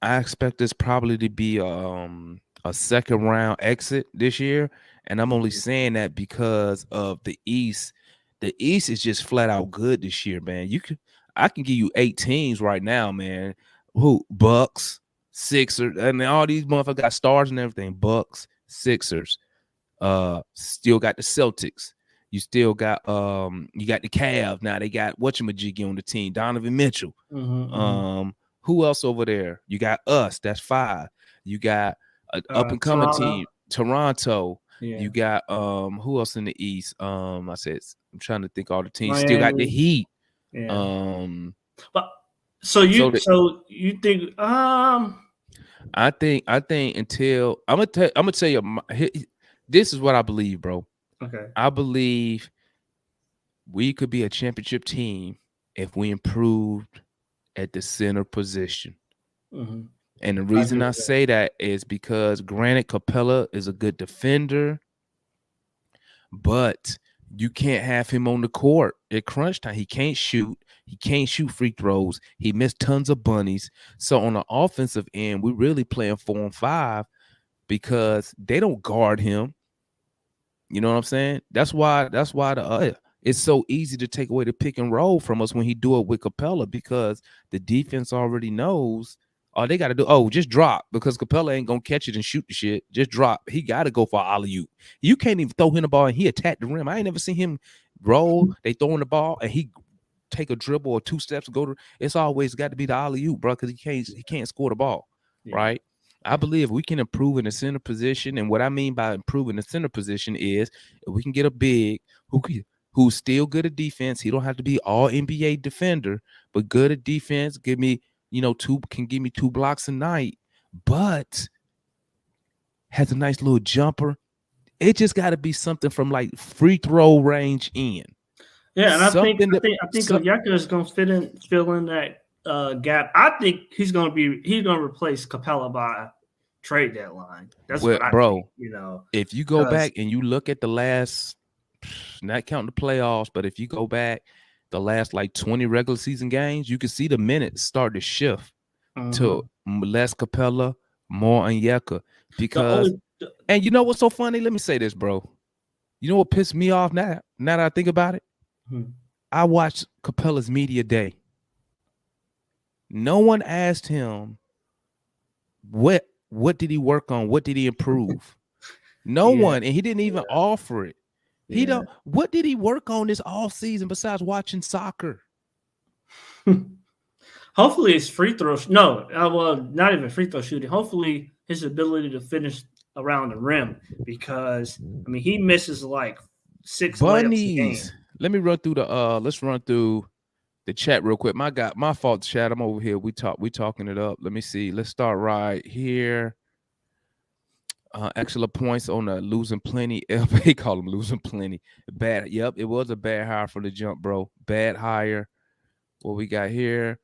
I expect this probably to be a second round exit this year, and I'm only Mhm. saying that because of the East. The East is just flat out good this year, man. I can give you 8 teams right now, man. Who Bucks, Sixers, and all these motherfuckers got stars and everything. Bucks, Sixers, still got the Celtics. You still got you got the Cavs. Now they got whatchamajiggy on the team, Donovan Mitchell. Mhm, mhm. Who else over there? You got us, that's 5. You got an up and coming Toronto. team, Toronto. Yeah. You got who else in the East? I said I'm trying to think all the teams. Still got the Miami. Heat. Yeah. Um But so so you the, so you think I think until I'm gonna tell you this is what I believe, bro. okay. I believe we could be a championship team if we improved at the center position. Mhm. And the I agree reason I with that. say that is because granted Capella is a good defender, but you can't have him on the court at crunch time. He can't shoot. He can't shoot free throws. He missed tons of bunnies. So on the offensive end, we're really playing 4-on-5 because they don't guard him. You know what I'm saying? That's why it's so easy to take away the pick and roll from us when he do it with Capella because the defense already knows all they got to do. Oh, just drop because Capella ain't gonna catch it and shoot the shit. Just drop. He got to go for alley oop. You can't even throw him the ball and he attacked the rim. I ain't never seen him roll. They throwing the ball and he take a dribble or 2 steps to go to. It's always got to be the alley oop, bro, because he can't score the ball, Yeah. right? I believe we can improve in the center position, and what I mean by improving the center position is if we can get a big who's still good at defense. He don't have to be all NBA defender, but good at defense. Give me give me 2 blocks a night, but has a nice little jumper. It just got to be something from like free throw range in Yeah, and I think something I that. think I think Onyeka is gonna fill in that gap. I think he's gonna replace Capella by trade deadline. That's Well, what I think, bro, you know, if you go because back and you look at the last, not counting the playoffs, but if you go back the last like 20 regular season games, you can see the minutes start to shift to less Capella, more Onyeka. the Because, only and you know what's so funny? Let me say this, bro. You know what pissed me off now? Now that I think about it, hmm, I watched Capella's media day. No one asked him what. What did he work on? What did he improve? No Yeah, one, and he didn't even offer it. He yeah. don't. What did he work on this all season besides watching soccer? Hopefully, his free throw. No, well, not even free throw shooting. Hopefully, his ability to finish around the rim because I mean he misses like 6 layups a game. Bunnies. Let me run through the let's run through the chat real quick. My fault, chat. I'm over here. We talking it up. Let me see. Let's start right here. Extra points on the losing plenty. LP call him losing plenty. Bad. Yep, it was a bad hire from the jump, bro. Bad hire. What we got here?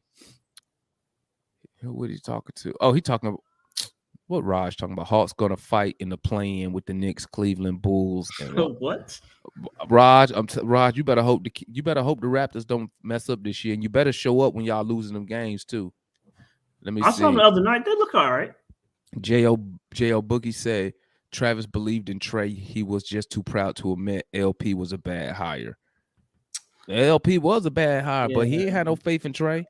What he talking to? Oh, he talking about what Raj talking about. Hawks gonna fight in the play-in with the Knicks, Cleveland Bulls, and what? What? Raj, Raj. You better hope the Raptors don't mess up this year, and you better show up when y'all losing them games too. Let me I saw them see. the other night. They look all right. Jo Boogie said Travis believed in Trey. He was just too proud to admit LP was a bad hire. LP was a bad hire, but he Yeah, ain't had no faith in Trey.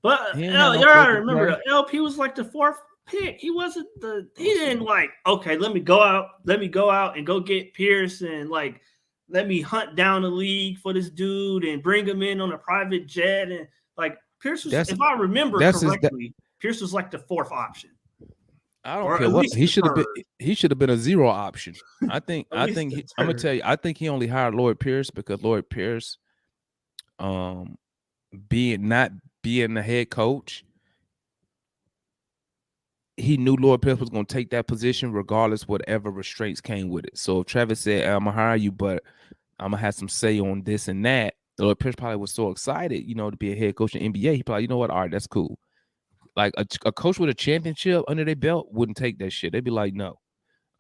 but He ain't had you no gotta faith in remember Trey. the LP was like the fourth pick. He wasn't the. He didn't like. Okay, let me go out. Let me go out and go get Pierce and like. Let me hunt down the league for this dude and bring him in on a private jet and like Pierce was. That's If I remember that's his. correctly, Pierce was like the fourth option I don't or care at what least he the should have been. third. He should have been a zero option. I think. At least the I'm gonna third. tell you. I think he only hired Lloyd Pierce because Lloyd Pierce, um, being not being the head coach, he knew Lloyd Pierce was gonna take that position regardless whatever restraints came with it. So if Travis said, "I'm gonna hire you, but I'm gonna have some say on this and that," Lloyd Pierce probably was so excited, to be a head coach in NBA. He probably, you know what, all right, that's cool. Like a coach with a championship under their belt wouldn't take that shit. They'd be like, "No,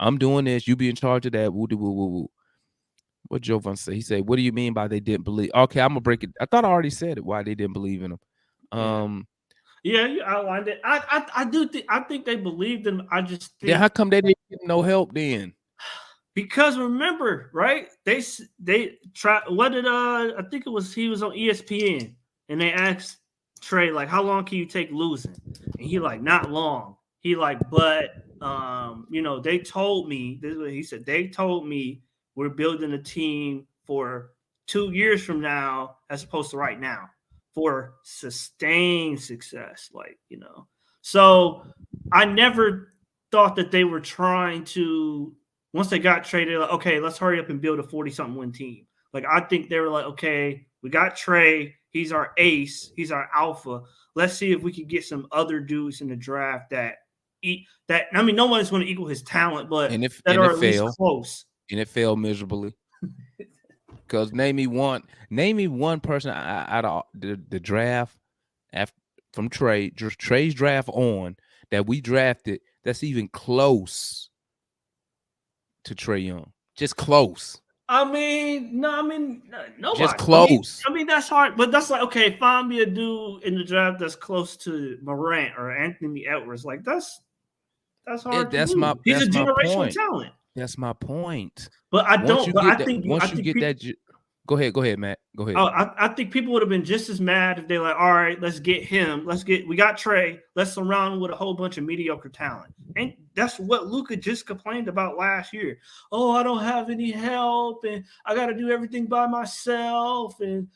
I'm doing this. You be in charge of that." Woo woo woo woo. What Jovan say? He said, "What do you mean by they didn't believe?" Okay, I'm gonna break it. I thought I already said it. Why they didn't believe in him? Yeah. Um, Yeah, you outlined it. I do think I think they believed in him. I just then how think come they didn't get no help then? because remember, right? They try. What did I think it was he was on ESPN and they asked Trey like, how long can you take losing? And he like, not long. He like, but they told me this is what he said. They told me we're building a team for 2 years from now as opposed to right now for sustained success. So I never thought that they were trying to once they got traded, like, okay, let's hurry up and build a 40-something win team. Like, I think they were like, okay, we got Trey. He's our ace. He's our alpha. Let's see if we can get some other dudes in the draft that I mean, no one's going to equal his talent, but And if that and are it at least failed, close. and it failed miserably. Because name me one person out of the draft after from Trey's draft on that we drafted that's even close to Trey Young. Just close. I mean, no, I mean, Just nobody. close. I mean, that's hard, but that's like, okay, find me a dude in the draft that's close to Morant or Anthony Edwards. Like, that's hard to That's do. He's a my generational point. talent. That's my point. But I Once don't. you But I get that, think I once you think get people. that, go ahead, Matt. Go ahead. I think people would have been just as mad if they like, all right, let's get him. We got Trey. Let's surround him with a whole bunch of mediocre talent. And that's what Luka just complained about last year. Oh, I don't have any help, and I got to do everything by myself, and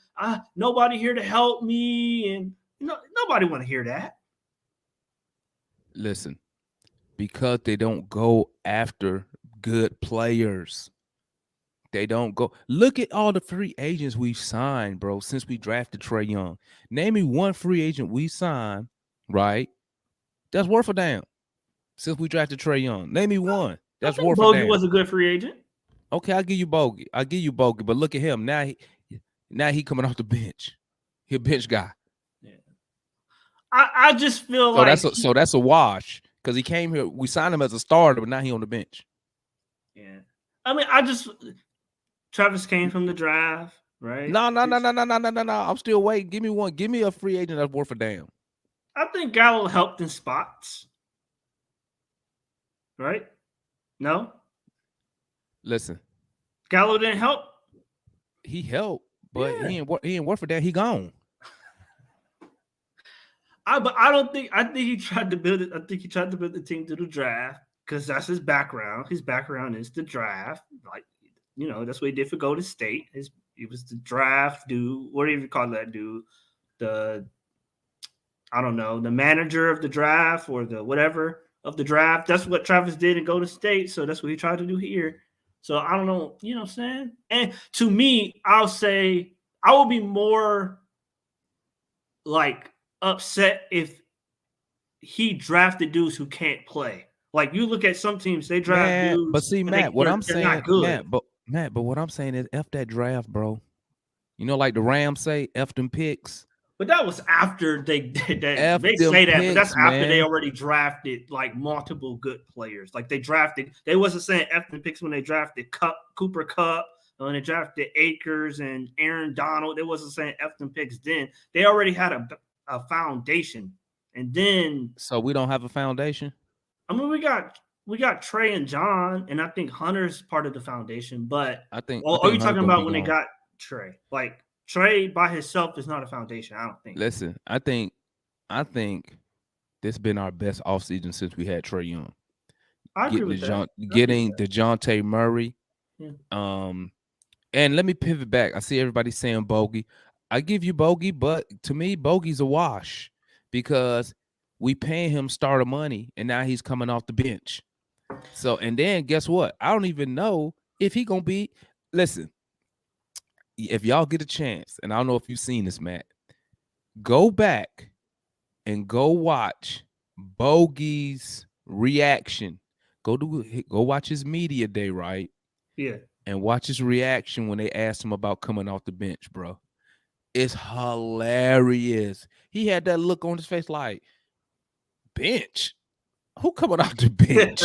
nobody here to help me, and nobody want to hear that. Listen, because they don't go after good players. They don't go. Look at all the free agents we've signed, bro, since we drafted Trey Young. Name me one free agent we signed, right? That's worth a damn. Since we drafted Trey Young. Name me one. I That's think worth a Bogey damn. was a good free agent. Okay, I'll give you Bogey. But look at him. Now he coming off the bench. He a bench guy. Yeah. I just feel So like that's a wash. Because he came here. We signed him as a starter, but now he on the bench. yeah. I mean, Travis came from the draft, right? No. I'm still waiting. Give me one. Give me a free agent that's worth a damn. I think Gallo helped in spots, right? No, Listen, Gallo didn't help. he helped, but Yeah, he ain't worth a damn. He gone. But I don't think. I think he tried to build it. I think he tried to build the team to the draft because that's his background. His background is the draft. Like that's what he did for Golden State. He was the draft dude. What do you even call that dude? The I don't know, the manager of the draft or the whatever of the draft. That's what Travis did in Golden State. So that's what he tried to do here. So I don't know, you know what I'm saying? And to me, I'll say I will be more like upset if he drafted dudes who can't play. Like you look at some teams, they draft Man, but dudes see, and Matt, what I'm they're not saying, good. But what I'm saying is F that draft, bro. You know, like the Rams say, F them picks. But that was after they did that. F They them say that, but that's picks, after they man. already drafted like multiple good players. Like they drafted, they wasn't saying F them picks when they drafted Cooper Kupp, when they drafted Akers and Aaron Donald. They wasn't saying F them picks then. They already had a foundation. And then So we don't have a foundation. I mean we got Trey and John, and I think Hunter's part of the foundation. But I think are you Hunter talking gonna about be when they gone. got Trey? Like Trey by himself is not a foundation, I don't think. Listen, I think this been our best offseason since we had Trey Young. I agree with that. Getting DeJounte Murray. Yeah. And let me pivot back. I see everybody saying Bogey. I give you Bogey, but to me, Bogey's a wash because we paying him starter money, and now he's coming off the bench. So, and then guess what? I don't even know if he gonna be. Listen, if y'all get a chance, and I don't know if you've seen this, Matt, go back and go watch Bogey's reaction. Go watch his media day, right? Yeah. And watch his reaction when they asked him about coming off the bench, bro. It's hilarious. He had that look on his face like, bench? Who coming off the bench?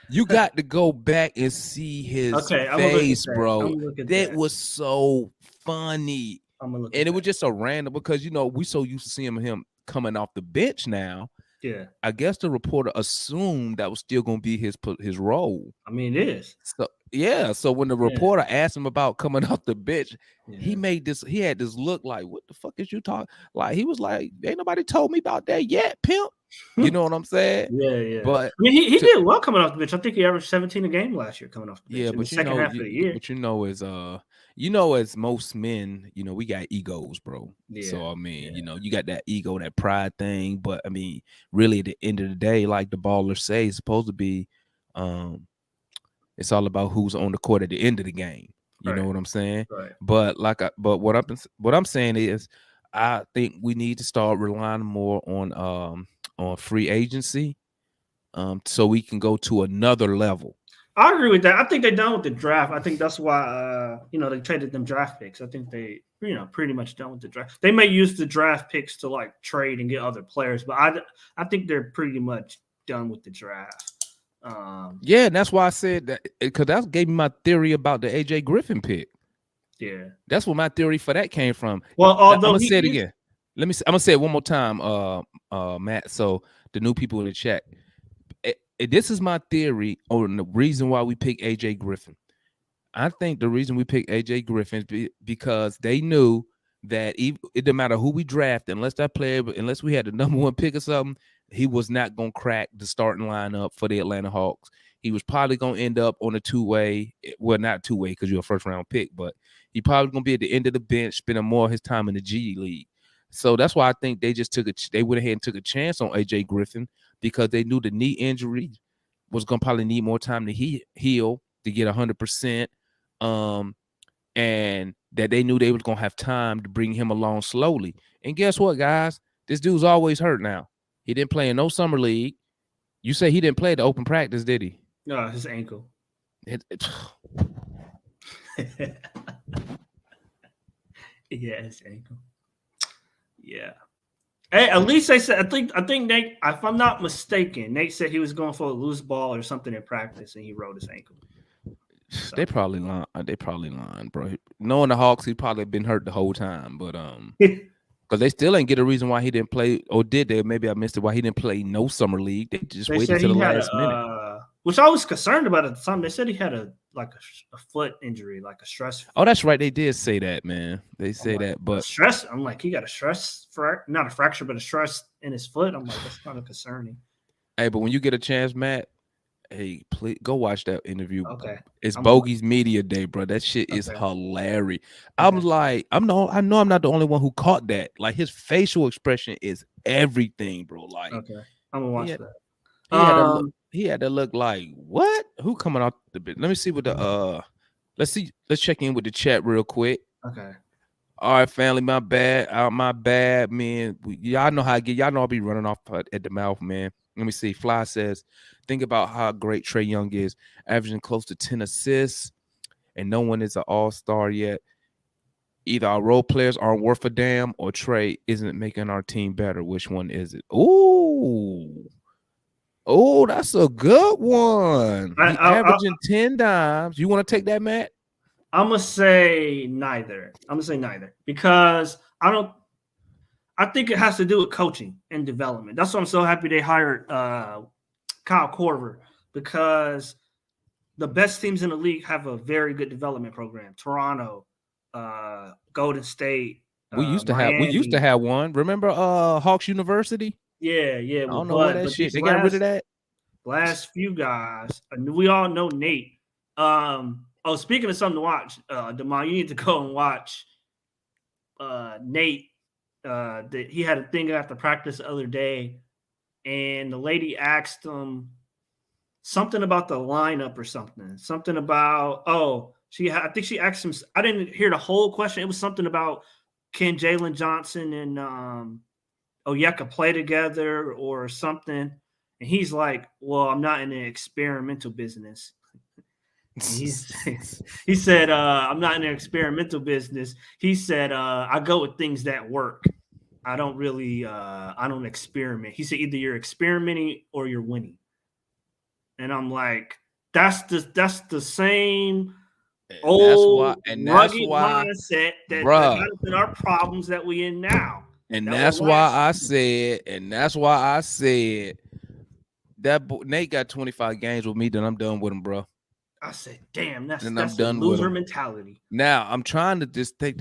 You got to go back and see his face, bro. That was so funny. And it was just so random because, we so used to seeing him coming off the bench now. Yeah. I guess the reporter assumed that was still going to be his role. I mean, it is. So, yeah. So when the reporter asked him about coming off the bench, he had this look like, what the fuck is you talking? Like, he was like, ain't nobody told me about that yet, pimp. You know what I'm saying? Yeah. But I mean, he did well coming off the bench. I think he averaged 17 a game last year coming off the bench. Yeah, in but the second half of the year. But as most men, we got egos, bro. Yeah, so I mean, you got that ego, that pride thing. But I mean, really, at the end of the day, like the ballers say, it's supposed to be, it's all about who's on the court at the end of the game. You know what I'm saying? Right. But what I'm saying is, I think we need to start relying more on free agency, so we can go to another level. I agree with that. I think they're done with the draft. I think that's why they traded them draft picks. I think they pretty much done with the draft. They may use the draft picks to like trade and get other players, but I think they're pretty much done with the draft. Yeah, and that's why I said that, because that gave me my theory about the AJ Griffin pick. Yeah, that's what my theory for that came from. Well, although I'm gonna say it again. I'm gonna say it one more time, Matt. So the new people in the chat. This is my theory on the reason why we picked AJ Griffin. I think the reason we picked AJ Griffin is because they knew that it didn't matter who we draft, unless we had the number one pick or something, he was not going to crack the starting lineup for the Atlanta Hawks. He was probably going to end up on a two-way. Well, not two-way because you're a first-round pick, but he probably going to be at the end of the bench, spending more of his time in the G League. So that's why I think they just they went ahead and took a chance on AJ Griffin, because they knew the knee injury was going to probably need more time to heal to get 100%. And that they knew they was going to have time to bring him along slowly. And guess what, guys? This dude's always hurt now. He didn't play in no summer league. You say he didn't play the open practice, did he? No, his ankle. Yeah, his ankle. Yeah. Hey, at least they said. I think Nate, if I'm not mistaken, Nate said he was going for a loose ball or something in practice, and he rolled his ankle. So. They probably lying, bro. Knowing the Hawks, he probably been hurt the whole time, but because they still ain't get a reason why he didn't play, or did they? Maybe I missed it. Why he didn't play no summer league? They just waited to the last minute. which I was concerned about at the time. They said he had a foot injury, like a stress. Oh, that's right. They did say that, man. They I'm say like that, a but stress. I'm like he got a not a fracture, but a stress in his foot. I'm like that's kind of concerning. hey, but when you get a chance, Matt, hey, please go watch that interview. Okay, It's I'm gonna watch. Bogey's Media Day, bro. That shit is Okay, hilarious. I'm okay, like, I know I'm not the only one who caught that. Like his facial expression is everything, bro. Like okay. I'm gonna he watch had that. he had that look. He had that look like what? Who coming out the bit? Let me see what the Let's see. Let's check in with the chat real quick. Okay. All right, family, my bad. My bad, man. Y'all know how I get. Y'all know I'll be running off at the mouth, man. Let me see. Fly says, think about how great Trey Young is, averaging close to 10 assists, and no one is an all-star yet. Either our role players aren't worth a damn, or Trey isn't making our team better. Which one is it? Ooh. Oh, that's a good one. I, He I, I averaging 10 dimes. You want to take that, Matt? I'm gonna say neither. I'm gonna say neither because I don't. I think it has to do with coaching and development. That's why I'm so happy they hired Kyle Korver because the best teams in the league have a very good development program. Toronto, Golden State, We used to Miami. have one. Remember Hawks University? Yeah, yeah, I don't with know where Bud. that But shit. these They got rid of that. last few guys, we all know Nate. Speaking of something to watch, Demar, you need to go and watch Nate. He had a thing after practice the other day, and the lady asked him something about the lineup or something. Something about I think she asked him. I didn't hear the whole question. It was something about can Jalen Johnson and Oyeka play together or something. And he's like, "Well, I'm not in the experimental business." And he said, "I'm not in the experimental business." He said, "I go with things that work. I don't really, I don't experiment." He said, "Either you're experimenting or you're winning." And I'm like, that's the same and that's why, old and that's rugged why, mindset that got bruh. us in our problems that we in now. And That was that's why last I season. said, that Nate got 25 games with me, then I'm done with him, bro. I said, damn, that's Then I'm that's a done with loser him. mentality. Now I'm trying to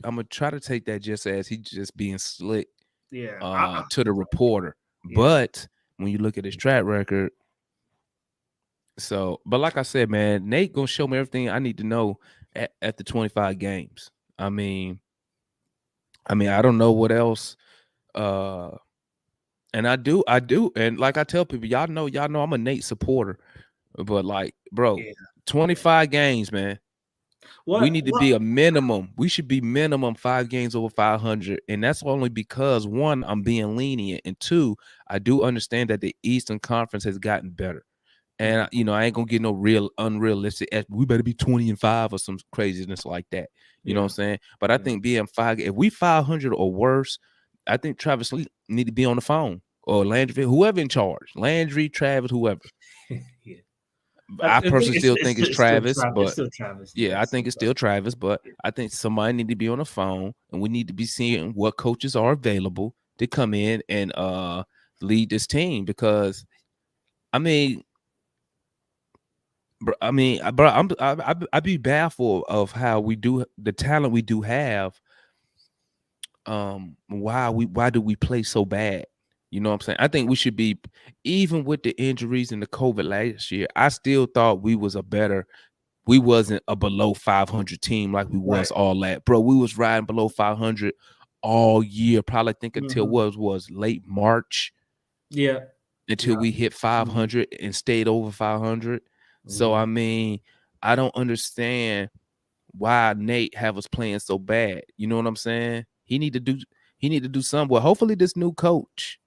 I'm gonna try to take that just as he just being slick Yeah, to the reporter. yeah, But when you look at his track record, but like I said, man, Nate gonna show me everything I need to know at the 25 games. I mean, I don't know what else. Uh, and I do, and like I tell people, y'all know I'm a Nate supporter. But like, bro, yeah. 25 games, man. We What need to what? be a minimum. We should be minimum 5 games over 500. And that's only because one, I'm being lenient. And two, I do understand that the Eastern Conference has gotten better. And I ain't gonna get no real unrealistic. We better be 20-5 or some craziness like that. You know what Yeah, I'm saying? But I yeah, think being if we 500 or worse, I think Travis Lee need to be on the phone or Landry, whoever in charge, Landry, Travis, whoever. yeah. I I think personally still think it's it's still Travis, Travis. It's but still Travis. Yeah, yeah, I it's still think it's still Travis. Travis, but I think somebody need to be on the phone, and we need to be seeing what coaches are available to come in and lead this team. Because I mean, bro, I'd be baffled of how we do the talent we do have. Why do we play so bad? You know what I'm saying? I think we should be, even with the injuries and the COVID last year. I still thought we wasn't a below 500 team like we was Right. all that, bro. We was riding below 500 all year. Probably think until Mm-hmm. was late March Yeah. until Yeah. we hit Mm-hmm. 500 and stayed over 500. So Mm-hmm. I mean, I don't understand why Nate have us playing so bad. You know what I'm saying? He need to do something. Well, hopefully this new coach.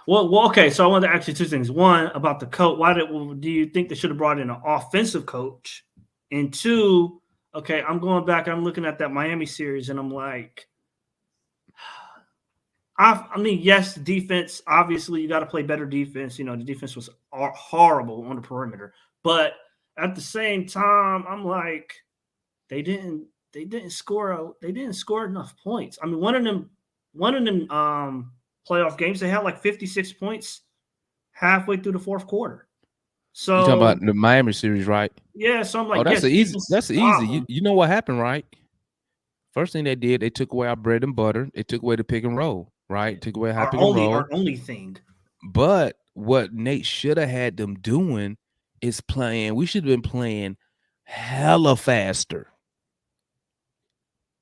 Well, okay. So I wanted to ask you two things. One about the coach. Do you think they should have brought in an offensive coach? And two, okay, I'm going back. I'm looking at that Miami series, and I'm like, I mean, yes, defense. Obviously, you got to play better defense. You know, the defense was horrible on the perimeter, but at the same time, I'm like, they didn't score enough points. I mean, one of them playoff games, they had like 56 points halfway through the fourth quarter. You talking about So the Miami series, right? yeah, so I'm Oh, like, that's yes, a he easy. can That's a easy. stop You him. you know what happened, right? First thing they did, they took away our bread and butter. They took away the pick and roll, Yeah. right? Took away high Our pick and only our roll. only thing. But what Nate should have had them doing is playing. We should have been playing hella faster.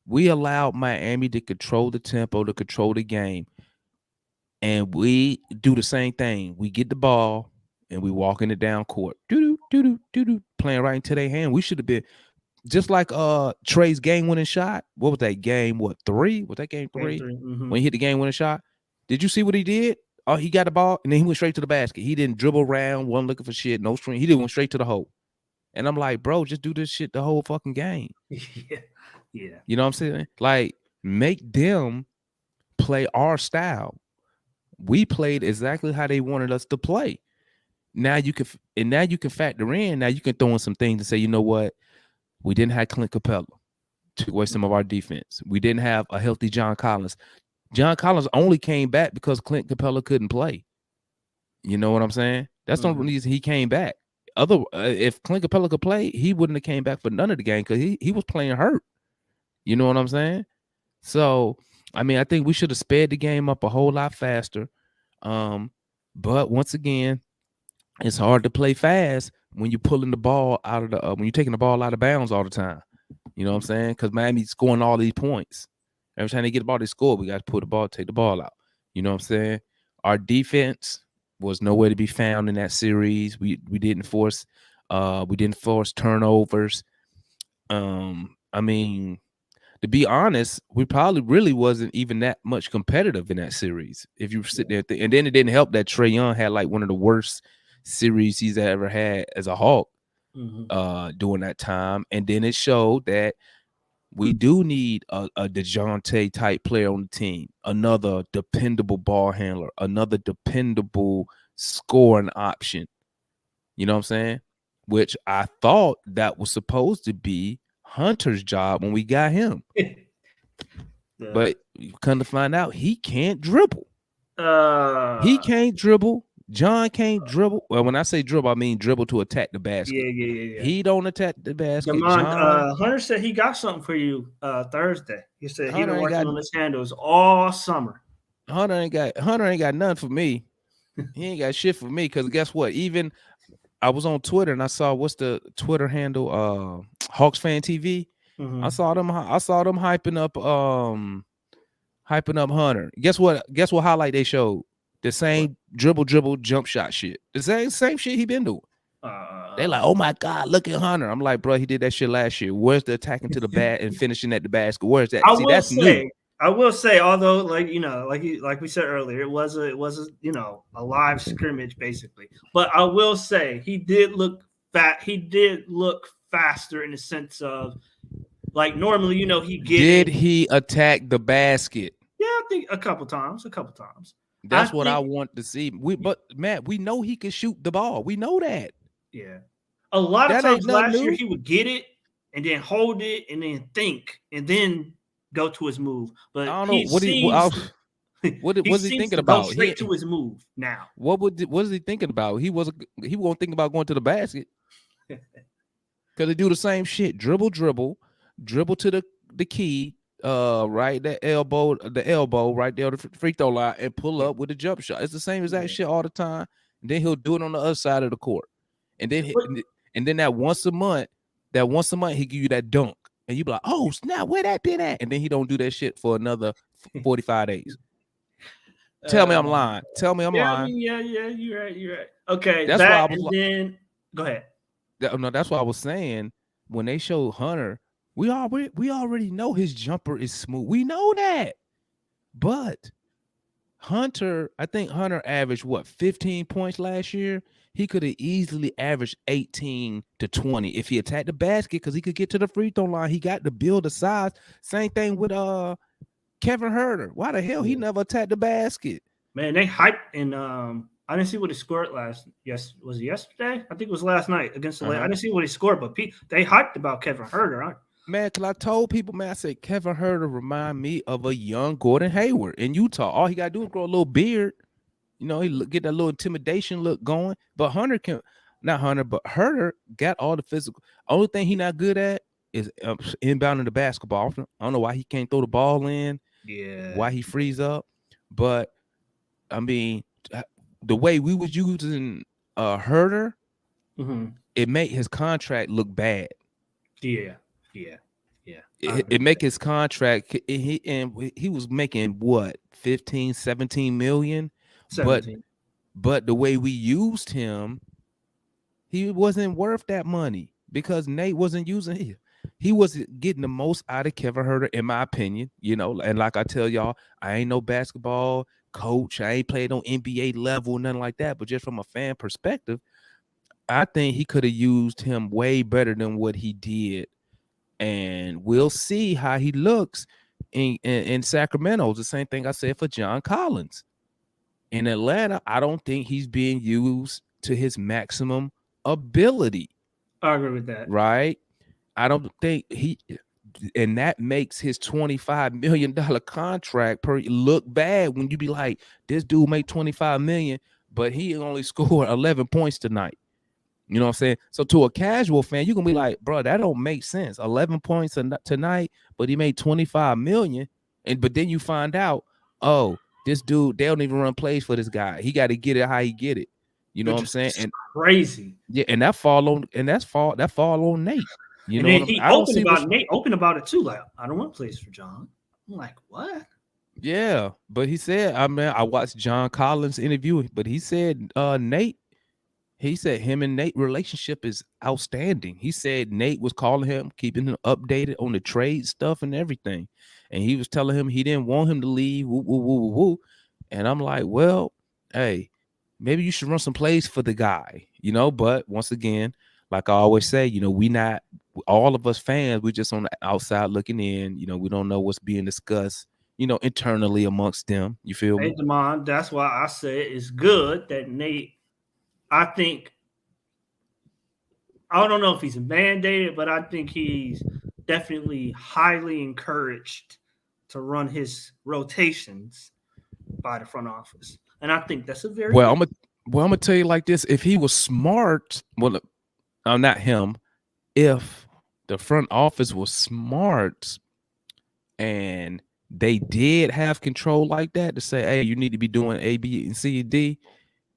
We allowed Miami to control the tempo, to control the game, and we do the same thing. We get the ball and we walk in the down court, doo doo doo doo doo, playing right into their hand. We should have been just like Trey's game winning shot. What was that game? What, three? Was that game Game three? three. When he hit the game winning shot? Did you see what he did? Oh, he got the ball and then he went straight to the basket. He didn't dribble around, wasn't looking for shit, no screen. He did went straight to the hole. And I'm like, bro, just do this shit the whole fucking game. Yeah. Yeah. You know what I'm saying? Like, make them play our style. We played exactly how they wanted us to play. Now you can, and now you can factor in. Now you can throw in some things and say, you know what? We didn't have Clint Capella. Took away some of our defense. We didn't have a healthy John Collins. John Collins only came back because Clint Capella couldn't play. You know what I'm saying? That's the only reason he came back. If Clint Capella could play, he wouldn't have came back for none of the game because he was playing hurt. You know what I'm saying? So, I mean, I think we should have sped the game up a whole lot faster. But once again, it's hard to play fast when you're pulling the ball out of the when you're taking the ball out of bounds all the time. You know what I'm saying? Because Miami's scoring all these points. Every time they get the ball, they score. We got to put the ball, take the ball out. You know what I'm saying? Our defense was nowhere to be found in that series. We didn't force turnovers. I mean, to be honest, we probably really wasn't even that much competitive in that series. If you sit there and then it didn't help that Trae Young had like one of the worst series he's ever had as a Hawk during that time. And then it showed that we do need a DeJounte type player on the team, another dependable ball handler, another dependable scoring option. You know what I'm saying? Which I thought that was supposed to be Hunter's job when we got him. Yeah. But come to find out, he can't dribble. He Uh, can't dribble. John can't dribble. Well, when I say dribble, I mean dribble to attack the basket. yeah. He don't attack the basket. Demond, John Hunter said he got something for you Thursday. He said he Hunter been ain't working got on his handles all summer. Hunter ain't got nothing for me. He ain't got shit for me because guess what? Even I was on Twitter and I saw what's the Twitter handle? Hawks Fan TV. I saw them hyping up Hunter. Guess what? Guess what highlight they showed? The same dribble, jump shot shit. The same shit he been doing. They like, oh my God, look at Hunter. I'm like, bro, he did that shit last year. Where's the attacking to the bat and finishing at the basket? Where's that? I See, will that's new. say, although like we said earlier, it was a live scrimmage basically. But I will say he did look fat. He did look faster in the sense of like normally, he get Did it. he attack the basket? Yeah, I think a couple times. I That's what I think want to see. But Matt, we know he can shoot the ball. We know that. yeah. A lot of That ain't times nothing last year new. he would get it and then hold it and then think and then go to his move. But I don't know he what seems what he was he seems thinking to go about? straight to his move now. What was he thinking about? He won't think about going to the basket because they do the same shit. Dribble to the key, right, the elbow right there on the free throw line and pull up with a jump shot. It's the same exact shit all the time. And then he'll do it on the other side of the court. And then that once a month he give you that dunk. And you be like, oh snap, where that been at? And then he don't do that shit for another 45 days. Tell me I'm lying. Tell me I'm Yeah, I lying. mean, yeah, you're right. Okay, That's why I was and then go ahead. no, that's why I was saying when they showed Hunter, we already know his jumper is smooth. We know that. But I think Hunter averaged what, 15 points last year? He could have easily averaged 18 to 20 if he attacked the basket because he could get to the free throw line. He got to build the size. Same thing with Kevin Herter. Why the hell he never attacked the basket? Man, they hyped and I didn't see what he scored was it yesterday? I think it was last night against the Lakers. I didn't see what he scored, but they hyped about Kevin Herter. Man, because I told people, man, I said Kevin Herter remind me of a young Gordon Hayward in Utah. All he got to do is grow a little beard. He get that little intimidation look going. But Hunter can not Hunter, but Herter got all the physical. Only thing he not good at is inbounding the basketball. I don't know why he can't throw the ball in, Yeah. why he frees up. But I mean, the way we was using Herter, Mm-hmm. it made his contract look bad. Yeah. Yeah. Yeah. I It, agree it with make that. his contract he was making what 15, 17 million, but 17. the way we used him, he wasn't worth that money because Nate wasn't using him. He was getting the most out of Kevin Herter, in my opinion. And like I tell y'all, I ain't no basketball coach. I ain't played on NBA level, nothing like that. But just from a fan perspective, I think he could have used him way better than what he did. And we'll see how he looks in Sacramento. It's the same thing I said for John Collins. In Atlanta, I don't think he's being used to his maximum ability, I agree with that. right? I don't think and that makes his $25 million contract per look bad when you be like, this dude made 25 million, but he only scored 11 points tonight. You know what I'm saying? So to a casual fan, you can be like, bro, that don't make sense. 11 points tonight, but he made 25 million. But then you find out, oh, this dude, they don't even run plays for this guy. He got to get it how he get it. You know what Which I'm is saying? just And crazy. yeah, and that fall on Nate. You And know what then I'm he I don't opened see about what's Nate opened about it too. Like, I don't want plays for John. I'm like, what? yeah, but he said, I mean, I watched John Collins interview, but he said Nate. He said him and Nate relationship is outstanding. He said Nate was calling him, keeping him updated on the trade stuff and everything. And he was telling him he didn't want him to leave. Woo, woo, woo, woo, woo. And I'm like, well, hey, maybe you should run some plays for the guy, But once again, like I always say, we not all of us fans, we're just on the outside looking in. We don't know what's being discussed, internally amongst them. You feel Hey, me? Demond, that's why I said it's good that Nate. I think I don't know if he's mandated, but I think he's definitely highly encouraged to run his rotations by the front office, and I think that's a very Well, good. I'm gonna tell you like this: if he was smart, well, not him. If the front office was smart and they did have control like that to say, hey, you need to be doing A, B, and C, and D,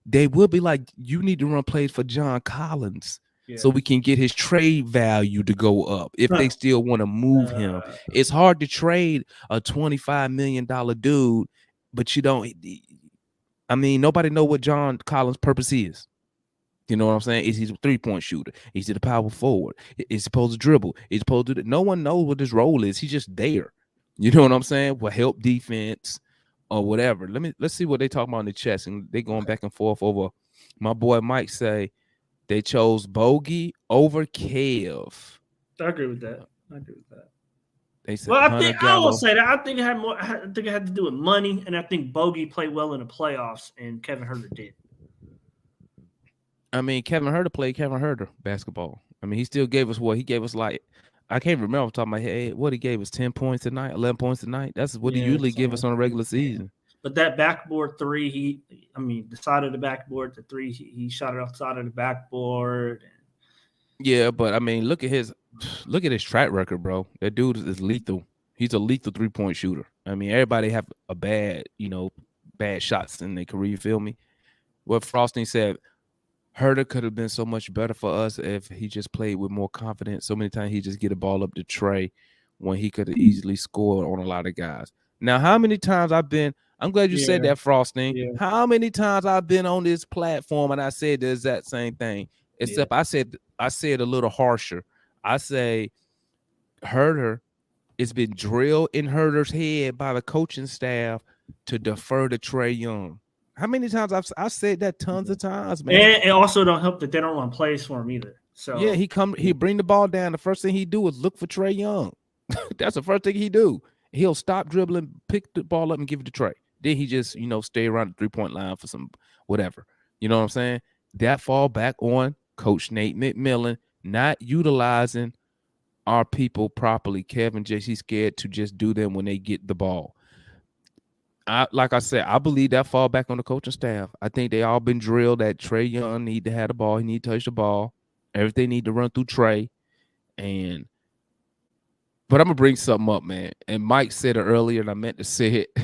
they would be like, you need to run plays for John Collins so Yeah. we can get his trade value to go up if they still want to move him. It's hard to trade a $25 million dude, but you don't. I mean, nobody know what John Collins' purpose is. You know what I'm saying? Is he a 3-point shooter? Is he the power forward? Is supposed to dribble? Is supposed to do that? No one knows what his role is. He's just there. You know what I'm saying? Will help defense or whatever. Let's see what they talk about in the chest. And they going back and forth over. My boy Mike say they chose Bogey over Kev. I agree with that. I agree with that. They said Well, I Hunter think I will Gallo. say that I think it had more. I think it had to do with money, and I think Bogey played well in the playoffs, and Kevin Herter did. I mean, Kevin Herter played Kevin Herter basketball. I mean, he still gave us what he gave us. Like, I can't remember off the top of my head what he gave us: 10 points tonight, 11 points tonight. That's what he Yeah, usually give us so, on a regular yeah. season. But that backboard three, the side of the backboard, the three, he shot it off the side of the backboard. Yeah, but I mean, look at his track record, bro. That dude is lethal. He's a lethal 3-point shooter. I mean, everybody have a bad shots in their career. You feel me? What Frosting said, Herter could have been so much better for us if he just played with more confidence. So many times he just get a ball up to Trey when he could have easily scored on a lot of guys. Now, how many times I'm glad you said Yeah, that, Frosting. yeah, How many times I've been on this platform and I said the exact same thing, yeah. except I said a little harsher. I say Herter, it's been drilled in Herter's head by the coaching staff to defer to Trey Young. How many times I've said that tons Yeah. of times, man. And it also don't help that they don't run plays for him either. Yeah, So he bring the ball down. The first thing he do is look for Trey Young. That's the first thing he do. He'll stop dribbling, pick the ball up, and give it to Trey. Then he just stay around the 3-point line for some whatever. You know what I'm saying? That fall back on Coach Nate McMillan not utilizing our people properly. Kevin JC scared to just do them when they get the ball. Like I said, I believe that fall back on the coaching staff. I think they all been drilled that Trey Young need to have the ball. He need to touch the ball. Everything need to run through Trey. And but I'm gonna bring something up, man. And Mike said it earlier, and I meant to say it.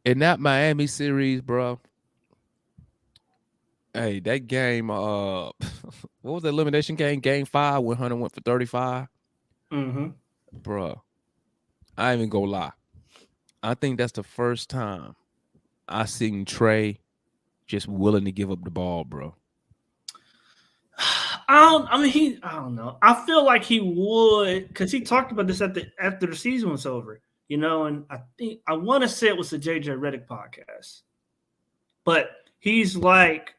In that Miami series, bro. Hey, that game, what was the elimination game? Game 5 when Hunter went for 35. Mm-hmm. Bro, I ain't even gonna lie. I think that's the first time I seen Trey just willing to give up the ball, bro. I don't know. I feel like he would because he talked about this after the season was over, and I want to say it was the JJ Redick podcast, but he's like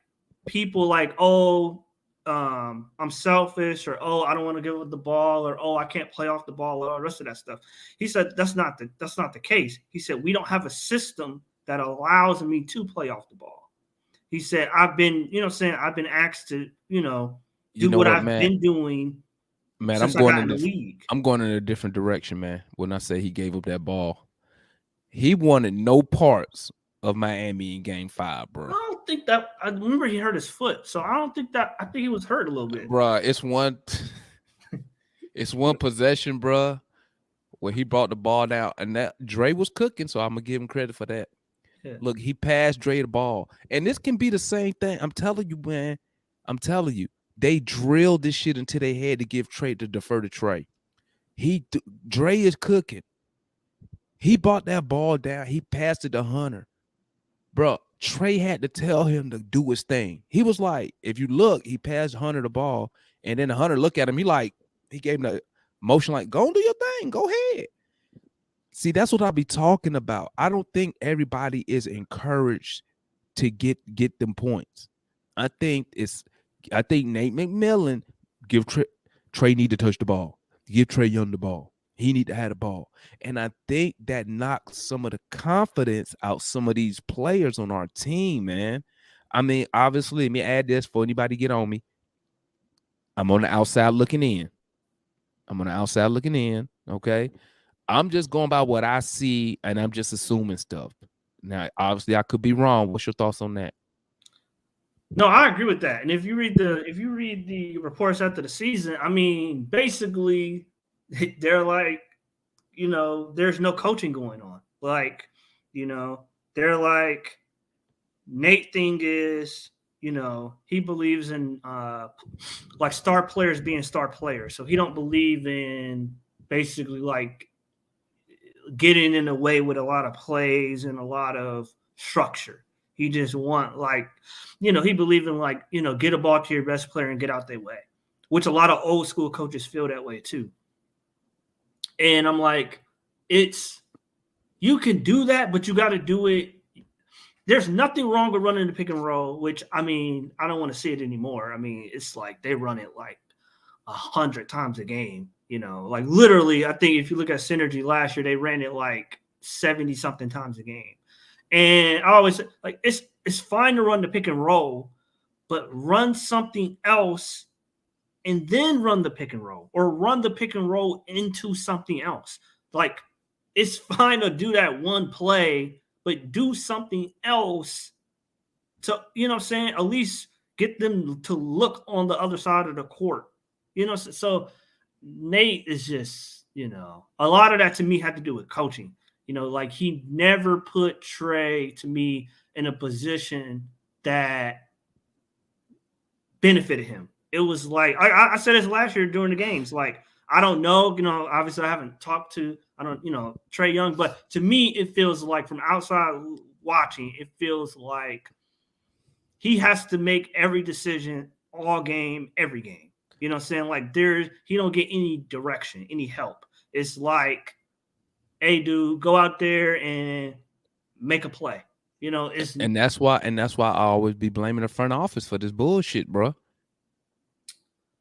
people like, oh, I'm selfish, or oh, I don't want to give up the ball, or oh, I can't play off the ball, or all the rest of that stuff. He said that's not the case. He said we don't have a system that allows me to play off the ball. He said I've been, I've been asked to, You do know what what, I've man? been doing Man, since I got in the league. I'm going in a different direction, man. When I say he gave up that ball, he wanted no parts of Miami in Game 5, I bro. don't think that. I remember he hurt his foot, so I don't think that. I think he was hurt a little bit. Bro, it's one possession, bro, where he brought the ball down, and that Dre was cooking, so I'm gonna give him credit for that. Yeah. Look, he passed Dre the ball, and this can be the same thing. I'm telling you, man. I'm telling you, they drilled this shit until they had to give Trey to defer to Trey. Dre is cooking. He brought that ball down. He passed it to Hunter. Bro, Trey had to tell him to do his thing. He was like, if you look, he passed Hunter the ball, and then the Hunter looked at him. He gave him the motion like, go do your thing. Go ahead. See, that's what I be talking about. I don't think everybody is encouraged to get them points. I think Nate McMillan give Trey need to touch the ball. Give Trey Young the ball. He need to have the ball. And I think that knocks some of the confidence out some of these players on our team, man. I mean, obviously, let me add this for anybody get on me. I'm on the outside looking in. Okay. I'm just going by what I see, and I'm just assuming stuff. Now, obviously, I could be wrong. What's your thoughts on that? No, I agree with that. And if you read the reports after the season, I mean, basically, they're like, there's no coaching going on. Like, they're like, Nate thing is, he believes in like star players being star players. So he don't believe in basically like getting in the way with a lot of plays and a lot of structure. He just want like, he believed in like, get a ball to your best player and get out their way, which a lot of old school coaches feel that way too. And I'm like, you can do that, but you got to do it. There's nothing wrong with running the pick and roll, which I mean, I don't want to see it anymore. I mean, it's like they run it like 100 times a game. Like literally, I think if you look at Synergy last year, they ran it like 70 something times a game. And I always like it's fine to run the pick and roll, but run something else and then run the pick and roll, or run the pick and roll into something else. Like it's fine to do that one play, but do something else to, what I'm saying, at least get them to look on the other side of the court. So Nate is just, a lot of that to me had to do with coaching. Like he never put Trey to me in a position that benefited him. It was like I said this last year during the games. Like I don't know, obviously I haven't talked to Trey Young, but to me it feels like from outside watching, it feels like he has to make every decision all game, every game. You know what I'm saying? Like he don't get any direction, any help. It's like, hey, dude, go out there and make a play. It's And that's why I always be blaming the front office for this bullshit, bro.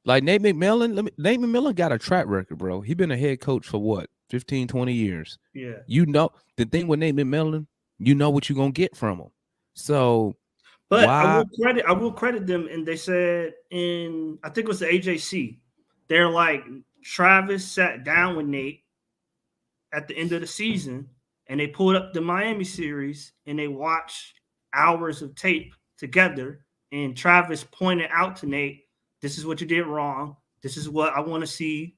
Like Nate McMillan got a track record, bro. He been a head coach for what, 15, 20 years. yeah. The thing with Nate McMillan, you know what you're gonna get from him. So But why? I will credit them, and they said I think it was the AJC, they're like Travis sat down with Nate at the end of the season and they pulled up the Miami series and they watched hours of tape together, and Travis pointed out to Nate, this is what you did wrong. This is what I want to see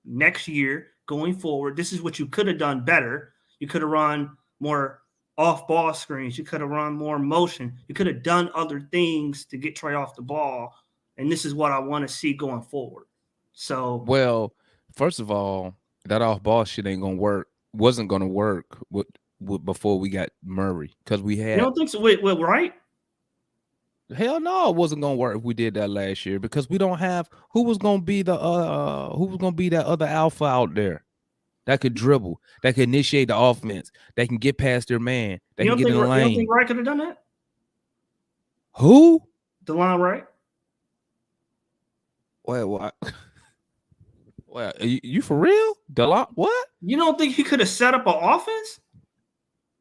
next year going forward. This is what you could have done better. You could have run more off ball screens. You could have run more motion. You could have done other things to get Trey off the ball. And this is what I want to see going forward. So, Well, first of all, that off ball shit ain't gonna work. Wasn't gonna work before we got Murray because we you had don't think so? Wait, right? hell no, it wasn't gonna work if we did that last year because we don't have who was gonna be that other alpha out there that could dribble, that could initiate the offense, that can get past their man, that can get in the You don't think lane. Wright could have done that? Who? DeLon Wright? Well, what? Well, you for real? Delon, what? You don't think he could have set up an offense?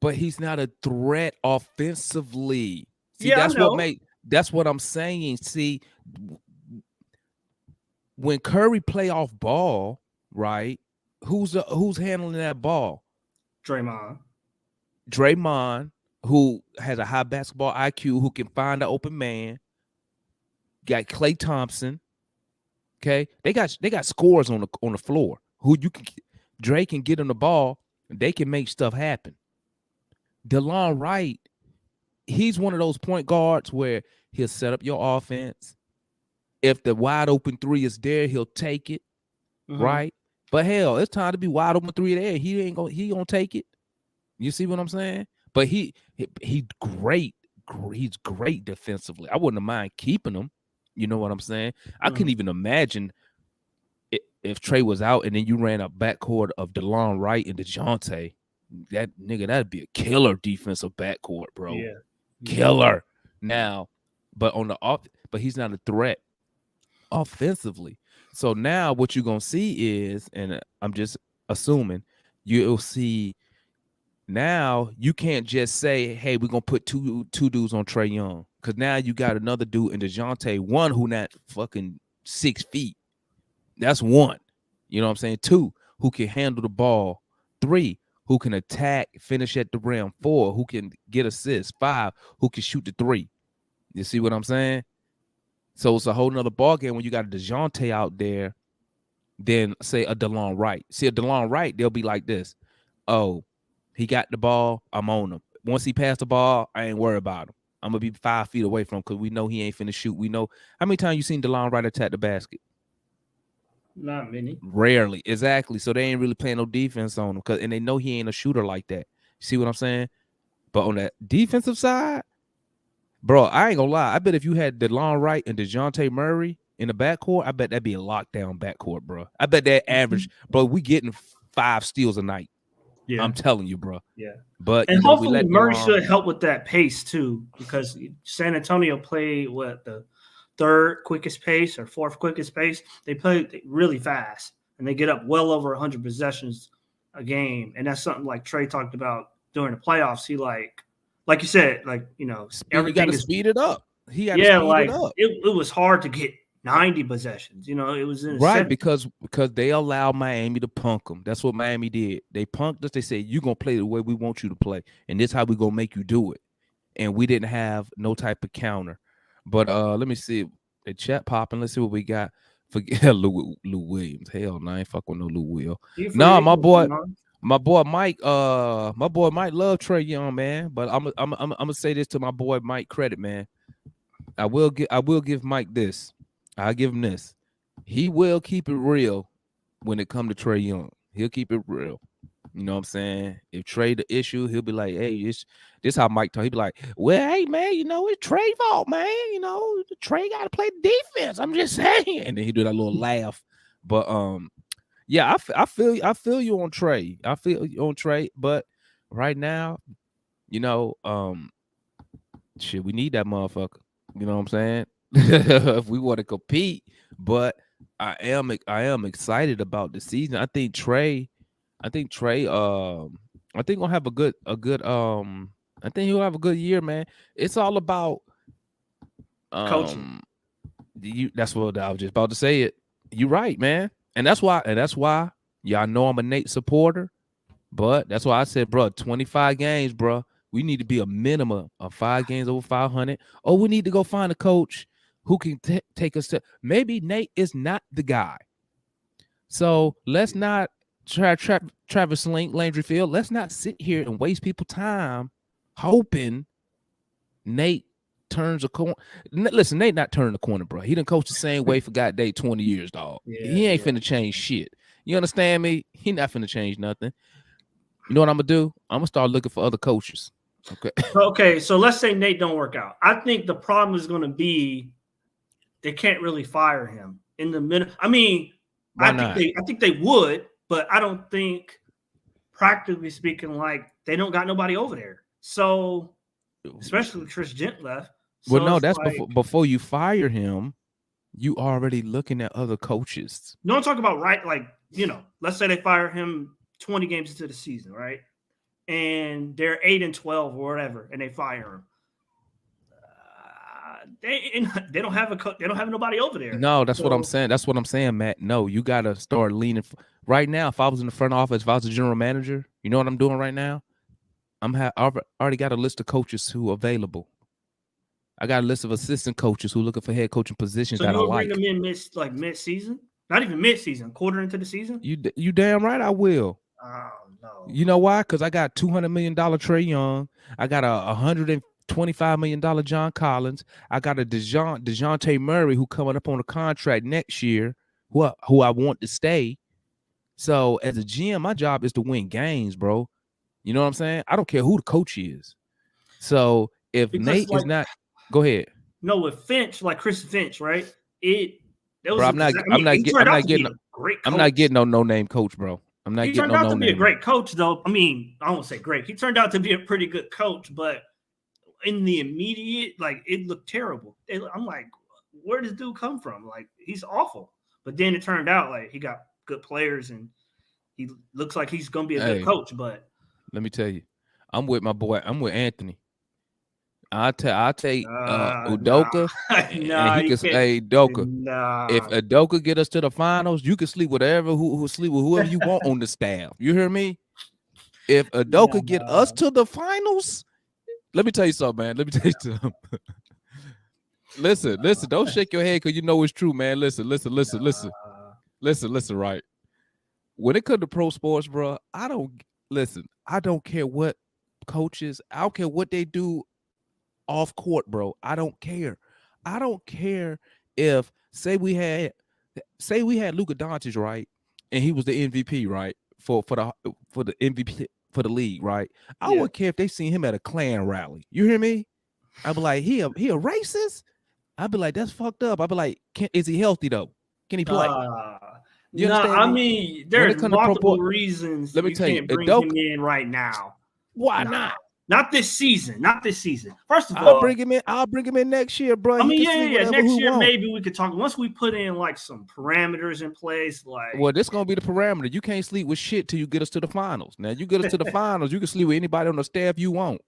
But he's not a threat offensively. See, Yeah, I know. that's what I'm saying. See, when Curry play off ball, right? Who's handling that ball? Draymond. Draymond, who has a high basketball IQ, who can find an open man. Got Klay Thompson. Okay, they got scores on the floor. Who you can Dre can get on the ball. They can make stuff happen. DeLon Wright, he's one of those point guards where he'll set up your offense. If the wide open three is there, he'll take it, right? But hell, it's time to be wide open three there. He gonna take it. You see what I'm saying? But he's great. He's great defensively. I wouldn't mind keeping him. You know what I'm saying? I couldn't even imagine if Trey was out and then you ran a backcourt of DeLon Wright and DeJounte. That nigga, that'd be a killer defensive backcourt, bro. Yeah. Killer. Now, but but he's not a threat offensively. So now what you're gonna see is, and I'm just assuming, you'll see now you can't just say, hey, we're gonna put two dudes on Trey Young. Cause now you got another dude in DeJounte, one who not fucking 6 feet. That's one. You know what I'm saying? 2, who can handle the ball. 3, who can attack, finish at the rim. 4, who can get assists. 5, who can shoot the 3. You see what I'm saying? So it's a whole nother ball game when you got a DeJounte out there than say a DeLon Wright. See, a DeLon Wright, they'll be like this. Oh, he got the ball, I'm on him. Once he passed the ball, I ain't worried about him. I'm gonna be 5 feet away from him because we know he ain't finna shoot. We know how many times you seen DeLon Wright attack the basket? Not many. Rarely, exactly. So they ain't really playing no defense on him and they know he ain't a shooter like that. See what I'm saying? But on that defensive side, bro, I ain't gonna lie. I bet if you had DeLon Wright and DeJounte Murray in the backcourt, I bet that'd be a lockdown backcourt, bro. I bet that average, bro, we getting 5 steals a night. Yeah. I'm telling you, bro. Yeah. But and hopefully Murray should help with that pace too, because San Antonio played the 3rd quickest pace or 4th quickest pace. They play really fast and they get up well over 100 possessions a game, and that's something like Trey talked about during the playoffs. He like you said, everything got to speed it up. He had to speed it up. It was hard to get 90 possessions. It was right because they allowed Miami to punk them. That's what Miami did. They punked us. They said, you're going to play the way we want you to play, and this is how we're going to make you do it. And we didn't have no type of counter. But let me see. The chat popping. Let's see what we got. Forget Lou Williams. Hell no, I ain't fuck with no Lou Will. Nah, my boy Mike. My boy Mike love Trey Young, man. But I'm gonna say this to my boy Mike credit, man. I will give Mike this. I'll give him this. He will keep it real when it come to Trey Young. He'll keep it real. You know what I'm saying? If Trey the issue, he'll be like, hey, this how Mike talk. He'll be like, well, hey, man, it's Trey fault, man. Trey got to play the defense. I'm just saying. And then he do that little laugh. But yeah, I feel you on Trey. I feel you on Trey. But right now, shit, we need that motherfucker. You know what I'm saying? If we want to compete. But I am excited about the season. I think Trey gonna have a good I think he'll have a good year, man. It's all about coaching. That's what I was just about to say it. You're right, man. And that's why y'all know I'm a Nate supporter. But that's why I said, bro, 25 games, bro. We need to be a minimum of 5 games over 500, or we need to go find a coach who can take us to. Maybe Nate is not the guy. So let's not Travis Landry Field. Let's not sit here and waste people time hoping Nate turns a corner. Listen, Nate not turning the corner, bro. He done coached the same way for goddamn 20 years, dog. Yeah, He ain't yeah. finna change shit. You understand me? He not finna change nothing. You know what I'm gonna do? I'm gonna start looking for other coaches. Okay. Okay, so let's say Nate don't work out. I think the problem is going to be they can't really fire him in the middle. I mean, Why not? I think they would, but I don't think, practically speaking, like they don't got nobody over there. So especially with Chris Gent left. Well, So no, it's that's like, before you fire him. You already looking at other coaches. you don't talk about, right? Like, let's say they fire him 20 games into the season, right? And they're 8-12 or whatever, and they fire him. They don't have they don't have nobody over there. No, that's what I'm So saying. That's what I'm saying, Matt. No, you gotta start leaning. Right now, if I was in the front office, if I was a general manager, you know what I'm doing right now? I've already got a list of coaches who are available. I got a list of assistant coaches who looking for head coaching positions so that you I would bring like. them in mid season, not even mid season, quarter into the season. You damn right I will. Oh no. You know why? Because I got $200 million Trey Young. I got a $125 million John Collins. I got a DeJounte Murray who coming up on a contract next year, who I want to stay. So as a GM, my job is to win games, bro. You know what I'm saying? I don't care who the coach is. So if Because Nate is like, not, go ahead, no, with Finch, like Chris Finch, right? That was bro. a disaster. I mean, he turned out to be a great I'm not coach. getting no name coach, bro. I'm not He getting turned no out to be a name. great coach, though. I mean, I won't say great. He turned out to be a pretty good coach, but in the immediate, like, it looked terrible. I'm like, where does this dude come from? Like, he's awful. But then it turned out like he got good players and he looks like he's gonna be a good Hey, coach. But let me tell you, I'm with my boy. I'm with Anthony. I take nah, Udoka, and nah, he you can can't. say Udoka. If Nah, Udoka get us to the finals, you can sleep whatever who sleep with whoever you want on the staff. You hear me? If Udoka get us nah. to the finals, let me tell you something, man. Let me tell you something. Listen. Don't shake your head because you know it's true, man. Listen. Right. When it comes to pro sports, bro, I don't listen. I don't care what coaches. I don't care what they do off court, bro. I don't care. I don't care if say we had Luka Doncic, right, and he was the MVP, right, for the MVP for the league, right. I Yeah. wouldn't care if they seen him at a Klan rally. You hear me? I'd be like, he a racist. I'd be like, that's fucked up. I'd be like, is he healthy though? Can he play? Uh, You no, understand I me? mean, When there's it comes to multiple reasons let me you tell you, can't bring him Udoka, in right now. why Nah, not? not this season. Not this season. First of I'll all, bring him in. I'll bring him in next year, bro. I He mean, can yeah, sleep yeah, yeah. whatever Next who year, want. maybe we could talk. Once we put in like some parameters in place, Well, like, this gonna be the parameter. You can't sleep with shit till you get us to the finals. Now you get us to the finals, you can sleep with anybody on the staff you want.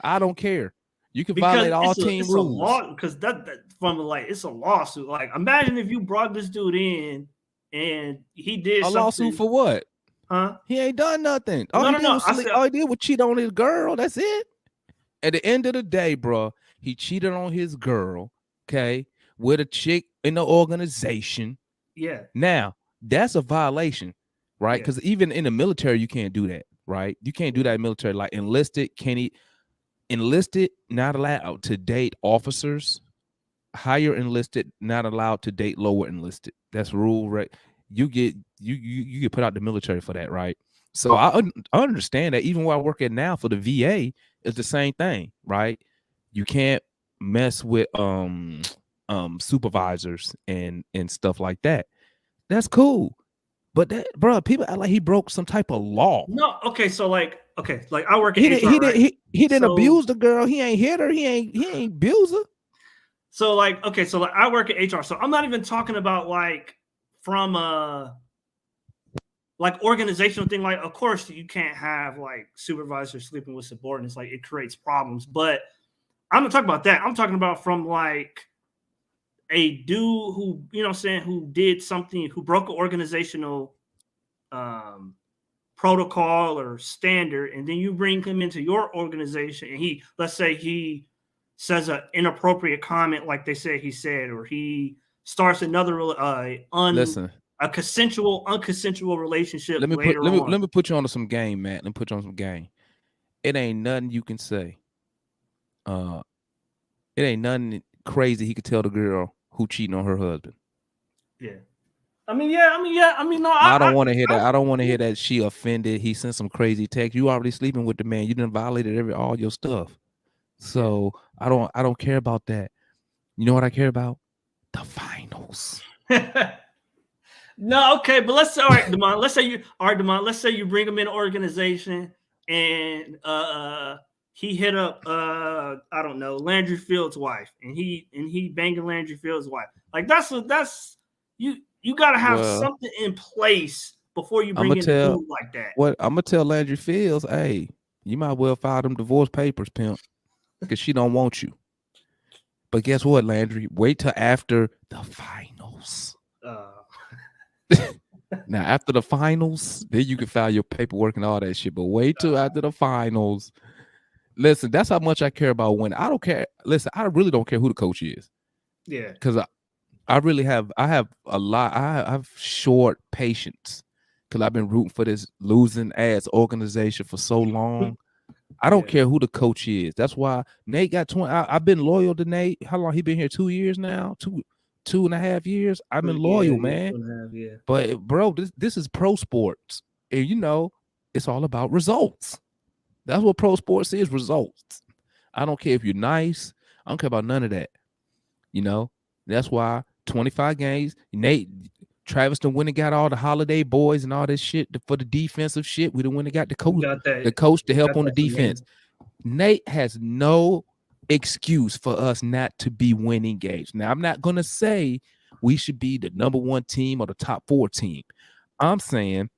I don't care. You can because violate all team it's a rules. law. Because that from like it's a lawsuit. Like, imagine if you brought this dude in and he did A lawsuit something, for what? huh? He ain't done nothing. All No, he no, did no. was I sleep. said, All he did was cheat on his girl. That's it. At the end of the day, bro, he cheated on his girl. Okay, with a chick in the organization. yeah, Now that's a violation, right? yeah, Because even in the military, you can't do that, right? You can't do yeah. that in military. Like enlisted not allowed to date officers. Higher enlisted not allowed to date lower enlisted. That's rule, right? You get put out the military for that, right? So I understand that even where I work at now for the VA is the same thing, right? You can't mess with supervisors and stuff like that. That's cool. But that, bro, people act like he broke some type of law. No, okay, like I work in He didn't. HR, He didn't. right? He didn't So abuse the girl. He ain't hit her. He ain't abuse her. so like I work at HR, so I'm not even talking about like from a like organizational thing. Like, of course, you can't have like supervisors sleeping with subordinates. Like, it creates problems. But I'm not talking about that. I'm talking about from like a dude who, you know what I'm saying, who did something, who broke an organizational um protocol or standard, and then you bring him into your organization, and let's say he says an inappropriate comment, like they said he said, or he starts another Listen, a unconsensual relationship let me put later on. let me put you on some game, Matt. Let me put you on some game. It ain't nothing you can say. Uh, it ain't nothing crazy he could tell the girl who cheating on her husband. Yeah. No, I don't want to hear that. I don't want to hear that she offended. He sent some crazy text. You already sleeping with the man. You done violated all your stuff. So I don't care about that. You know what I care about? The finals. No, okay, but all right, Demond. Let's say you bring him in an organization and he hit up I don't know, Landry Fields' wife, and he banging Landry Fields' wife. Like that's you got to have Well, something in place before you I'm bring gonna in a tell dude like that. what I'm gonna tell Landry Fields. Hey, you might well file them divorce papers, pimp, because she don't want you. But guess what, Landry? Wait till after the finals. Uh, Now, after the finals, then you can file your paperwork and all that shit. But wait till after the finals. Listen, that's how much I care about winning. I don't care. Listen, I really don't care who the coach is. yeah. Because I really have a lot. I have short patience because I've been rooting for this losing ass organization for so long. I don't Yeah. care who the coach is. That's why Nate got 20. I've been loyal to Nate. How long he been here? 2 years now? 2.5 years. I've been loyal, Yeah, man. 2.5, yeah. But bro, this is pro sports. And it's all about results. That's what pro sports is, results. I don't care if you're nice. I don't care about none of that. That's why 25 games. Travis done went and got all the holiday boys and all this shit for the defensive shit. We done went and got the We coach, got that. the coach to We help got on the that from him. defense. Nate has no excuse for us not to be winning games. Now, I'm not gonna say we should be the number 1 team or the top 4 team. I'm saying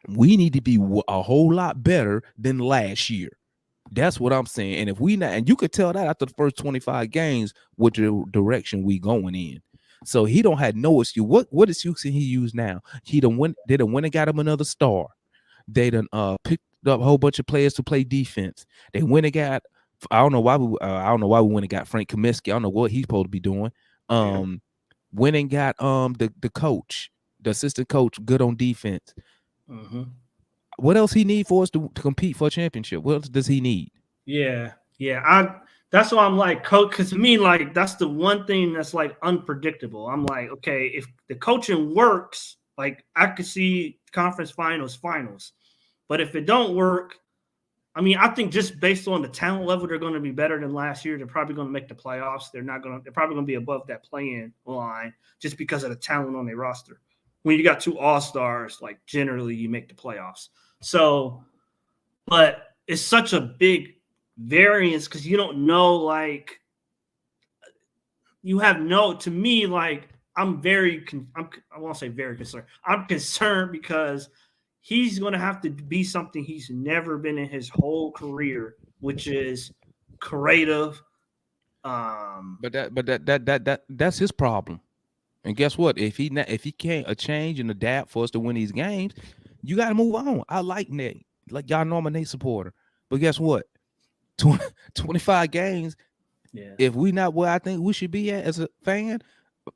we need to be a whole lot better than last year. That's what I'm saying. And if we not, and you could tell that after the first 25 games, what the direction we going in. So he don't have no excuse. What excuse can he use now? They done went and got him another star. They done picked up a whole bunch of players to play defense. They went and got I don't know why we went and got Frank Kaminsky. I don't know what he's supposed to be doing. Went and got the coach, the assistant coach, good on defense. Mm-hmm. What else he need for us to compete for a championship? What else does he need? Yeah. That's why I'm like, coach, because to me, like, that's the one thing that's like unpredictable. I'm like, okay, if the coaching works, like I could see conference finals, but if it don't work, I mean, I think just based on the talent level, they're going to be better than last year. They're probably going to make the playoffs. They're probably going to be above that play-in line just because of the talent on their roster. When you got 2 all-stars, like generally you make the playoffs. So, but it's such a big variance because you don't know, like, you have to me, like, I won't say very concerned. I'm concerned because he's going to have to be something he's never been in his whole career, which is creative. That's his problem. And guess what? If he can't change and adapt for us to win these games, you got to move on. I like Nate. Like, y'all know I'm a Nate supporter. But guess what? 25 games. Yeah. If we not where I think we should be at as a fan,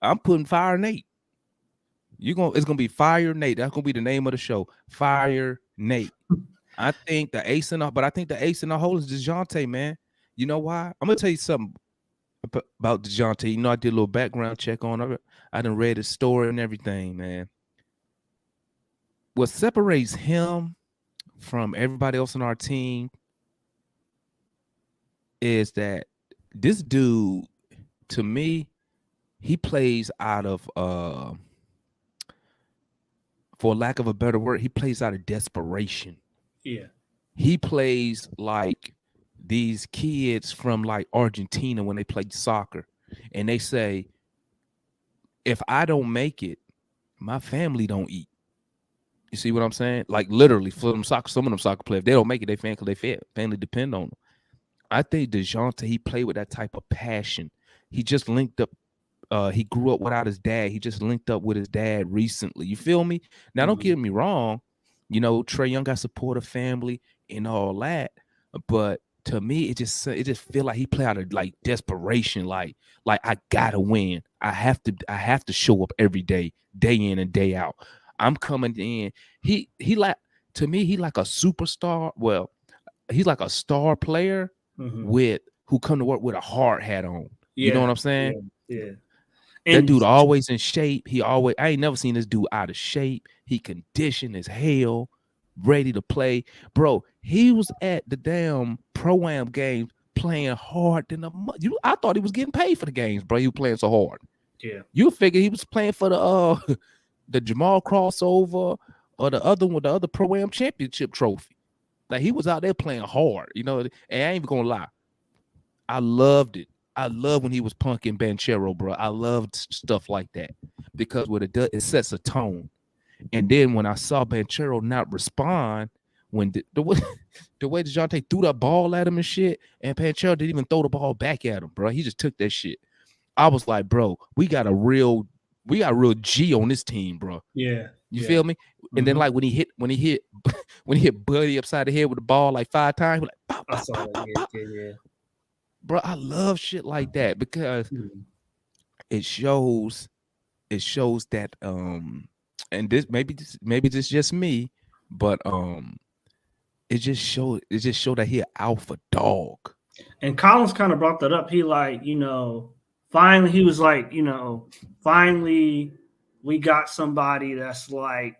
I'm putting Fire Nate. It's gonna be Fire Nate. That's gonna be the name of the show. Fire Nate. I think the ace in the hole is DeJounte, man. You know why? I'm gonna tell you something about DeJounte. I did a little background check on it. I done read his story and everything, man. What separates him from everybody else on our team is that this dude, to me, he plays out of for lack of a better word, he plays out of desperation. Yeah. He plays like these kids from like Argentina when they play soccer, and they say, if I don't make it, my family don't eat. You see what I'm saying? Like, literally, for them some of them soccer players, they don't make it, they family depend on them. I think DeJounte, he played with that type of passion. He just linked up. He grew up without his dad. He just linked up with his dad recently. You feel me? Now, don't get me wrong. Trey Young got support a family and all that, but to me, it just feel like he play out of like desperation, like I gotta win. I have to show up every day in and day out. I'm coming in. He like to me, he like a superstar. Well, he's like a star player Mhm. with who come to work with a hard hat on. You know Yeah, what I'm saying? yeah, yeah. That And dude always in shape. I ain't never seen this dude out of shape. He conditioned as hell, ready to play. Bro, he was at the damn pro-am games playing hard than I thought he was getting paid for the games, bro. He was playing so hard. yeah, You figure he was playing for the the Jamal crossover or the other one, the other pro-am championship trophy. Like he was out there playing hard, and I ain't even gonna lie. I loved it. I love when he was punking Banchero, bro. I loved stuff like that because what it does, it sets a tone. And then when I saw Banchero not respond, when the way the way DeJounte threw that ball at him and shit, and Banchero didn't even throw the ball back at him, bro. He just took that shit. I was like, bro, we got a real G on this team, bro. yeah, You yeah. feel me? And then Mhm. like when he hit Buddy upside the head with the ball like 5 times, like pop, I pop, saw pop, that. pop, Yeah, pop. yeah, yeah. Bro, I love shit like that because Mhm. it shows that and this just me, but it just showed that he an alpha dog. And Collins kind of brought that up. He finally he was like, finally we got somebody that's like,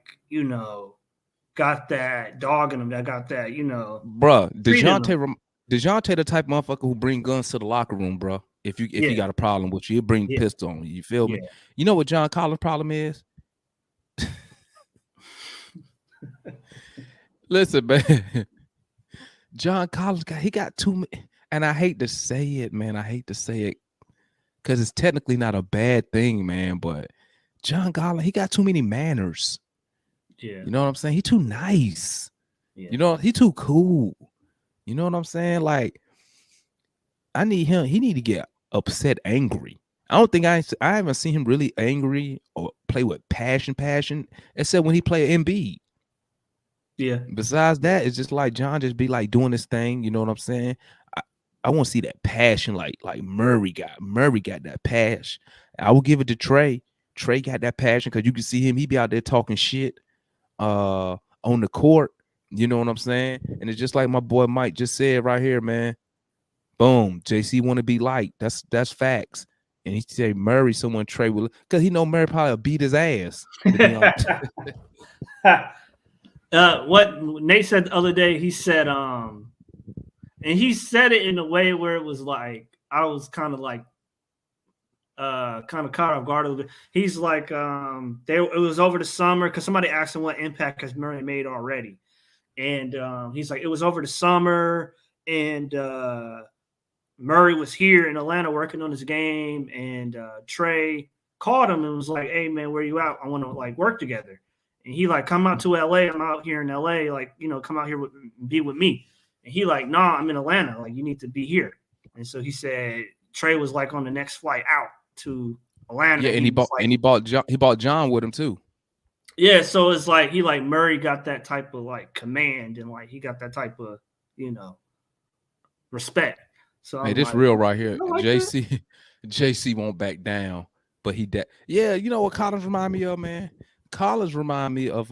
got that dog in him, that got that, Bruh, street in him. DeJounte the type of motherfucker who bring guns to the locker room, bro. If he Yeah, got a problem with you, he'll bring yeah, pistol on you. You feel me? yeah. You know what John Collins' problem is? Listen, man. John Collins got too many, and I hate to say it, man. I hate to say it because it's technically not a bad thing, man. But John Collins, he got too many manners. Yeah, You know what I'm saying? He too nice. yeah. He too cool. You know what I'm saying? Like I need him. He need to get upset, angry. I don't think I haven't seen him really angry or play with passion, except when he play Embiid. Yeah. Besides that, it's just like John just be like doing his thing. You know what I'm saying? I, I want to see that passion like Murray got. Murray got that passion. I will give it to Trey. Trey got that passion because you can see him. He be out there talking shit on the court. You know what I'm saying? And it's just like my boy Mike just said right here, man. Boom. JC want to be liked. That's facts. And he said Murray, someone Trey will, because he know Murray probably will beat his ass. To be honest. What Nate said the other day, he said, and he said it in a way where it was like I was kind of like kind of caught off guard a little bit. He's like, it was over the summer because somebody asked him what impact has Murray made already, and he's like, it was over the summer, and Murray was here in Atlanta working on his game, and Trey called him and was like, "Hey man, where you out? I want to like work together." And he like, "Come out to LA. I'm out here in LA. Like, come out here be with me." And he like, "Nah, I'm in Atlanta. Like, you need to be here." And so he said Trey was like on the next flight out to Atlanta. Yeah, And and he was like, he bought John with him too. yeah. So it's like he like Murray got that type of like command and like he got that type of you know respect. So Hey, I'm this like, real right here. I like that. JC won't back down, but yeah, you know what Collins remind me of, man? Collins remind me of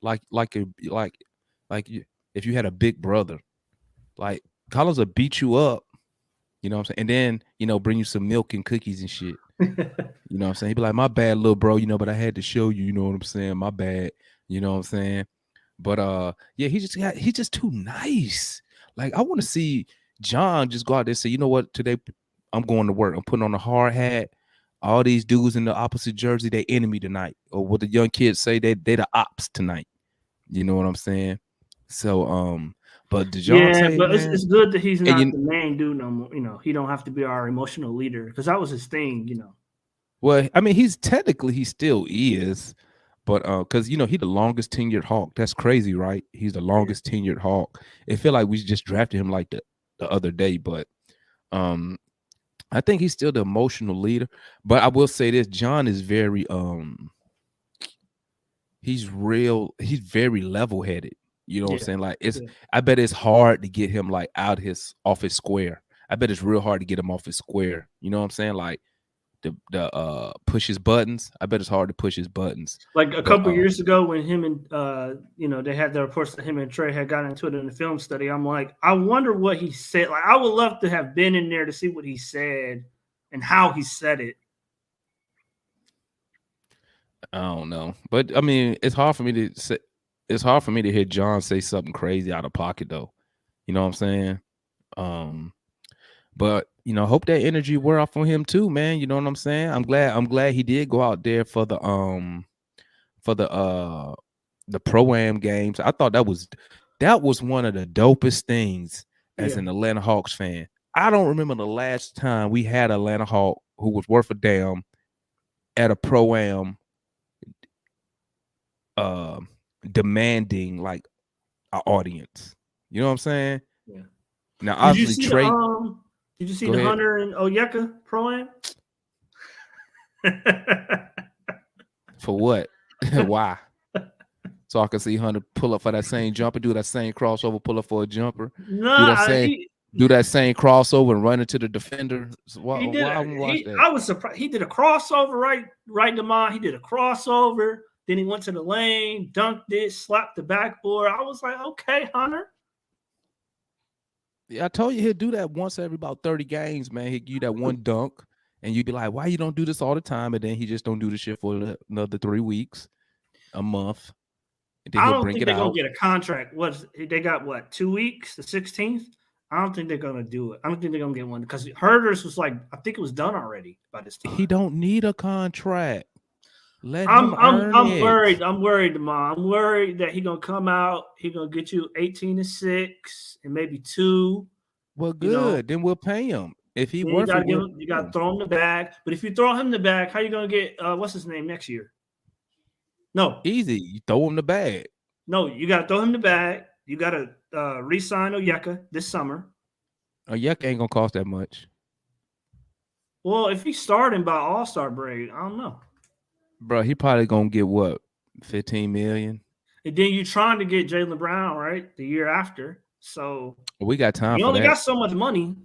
like if you had a big brother. Like Collins will beat you up, you know what I'm saying? And then, bring you some milk and cookies and shit. You know what I'm saying? He'd be like, my bad, little bro, but I had to show you, you know what I'm saying? My bad. You know what I'm saying? But yeah, he's just too nice. Like I want to see John just go out there and say, you know what, today I'm going to work. I'm putting on a hard hat. All these dudes in the opposite jersey, they enemy tonight. Or what the young kids say, they the ops tonight. You know what I'm saying? So but Yeah, DeJounte, but man, it's good that he's and not the main dude no more. He don't have to be our emotional leader because that was his thing. well, I mean, he still is, but because he the longest tenured Hawk. That's crazy, right? He's the Yeah. longest tenured Hawk. It feel like we just drafted him like the other day, but um, I think he's still the emotional leader. But I will say this: John is very he's real. He's very level headed. You know what I'm Yeah, saying? Like it's. yeah. I bet it's hard to get him like out his off his square. I bet it's real hard to get him off his square. You know what I'm saying? Like the push his buttons. I bet it's hard to push his buttons. Like a But couple years ago, when him and they had the reports that him and Trey had gotten into it in the film study. I'm like, I wonder what he said. Like, I would love to have been in there to see what he said and how he said it. I don't know. But I mean, it's hard for me to say. It's hard for me to hear John say something crazy out of pocket, though. You know what I'm saying? Um, but hope that energy wear off on him too, man. You know what I'm saying? I'm glad he did go out there for the pro-am games. I thought that was one of the dopest things as Yeah, an Atlanta Hawks fan. I don't remember the last time we had an Atlanta Hawk who was worth a damn at a pro-am demanding like an audience. You know what I'm saying? yeah. Now Did you obviously see the Trey, Did you see go the ahead. Hunter and Oyeka pro-am? For what? Why? So I can see Hunter pull up for that same jumper, do that same crossover, pull up for a jumper, do that Nah, same do that same crossover and run into the defender. So he did. why I wouldn't watch that? I was surprised. He did a crossover right to mine. He did a crossover. Then he went to the lane, dunked it, slapped the backboard. I was like, okay, Hunter. Yeah, I told you he'd do that once every about 30 games, man. He'd give you that one dunk, and you'd be like, why you don't do this all the time? And then he just don't do the shit for another 3 weeks, a month, and then I he'll don't bring think it they're gonna out. get a contract. They got 2 weeks, the 16th. I don't think they're gonna do it. I don't think they're gonna get one because Herder's was like, I think it was done already by this He time. don't need a contract. Let him earn I'm it. worried. I'm worried, Mom. I'm worried that he's gonna come out. He's gonna get you 18-6 and maybe 2. Well, You know, good. Then we'll pay him. If he then you worth it, gotta give we'll him. You pay gotta him. throw him the bag. But if you throw him the bag, how you gonna get what's his name next year? No, Easy. You throw him the bag. no, you gotta throw him the bag. You gotta re-sign Oyeka this summer. A yuck ain't gonna cost that much. Well, if he's starting by All-Star break, I don't know. Bro, he probably gonna get what, 15 million? And then you're trying to get Jaylen Brown, right? The year after. So We got time you for only that. got so much money.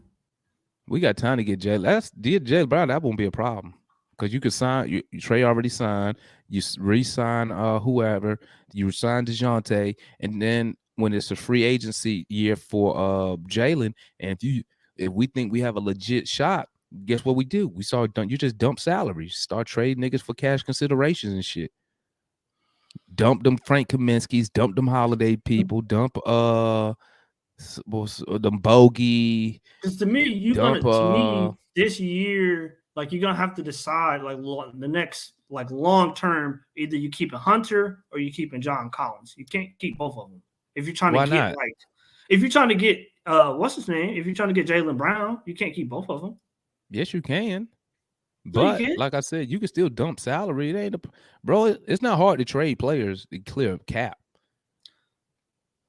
We got time to get Jalen Brown. That won't be a problem because you could sign. Trey already signed. You re-sign whoever. You sign DeJounte, and then when it's a free agency year for Jalen, and if we think we have a legit shot, guess what we do? You just dump salaries, start trading niggas for cash considerations and shit. Dump them Frank Kaminsky's, dump them Holiday people, dump them Bogey, Because dump to me, this year, like you're gonna have to decide like the next like long term, either you keep a Hunter or you keeping John Collins. You can't keep both of them. If you're trying to why get not? if you're trying to get what's his name? If you're trying to get Jaylen Brown, you can't keep both of them. Yes, you can. No, you But can't. like I said, you can still dump salary. It ain't bro. It's not hard to trade players and clear cap.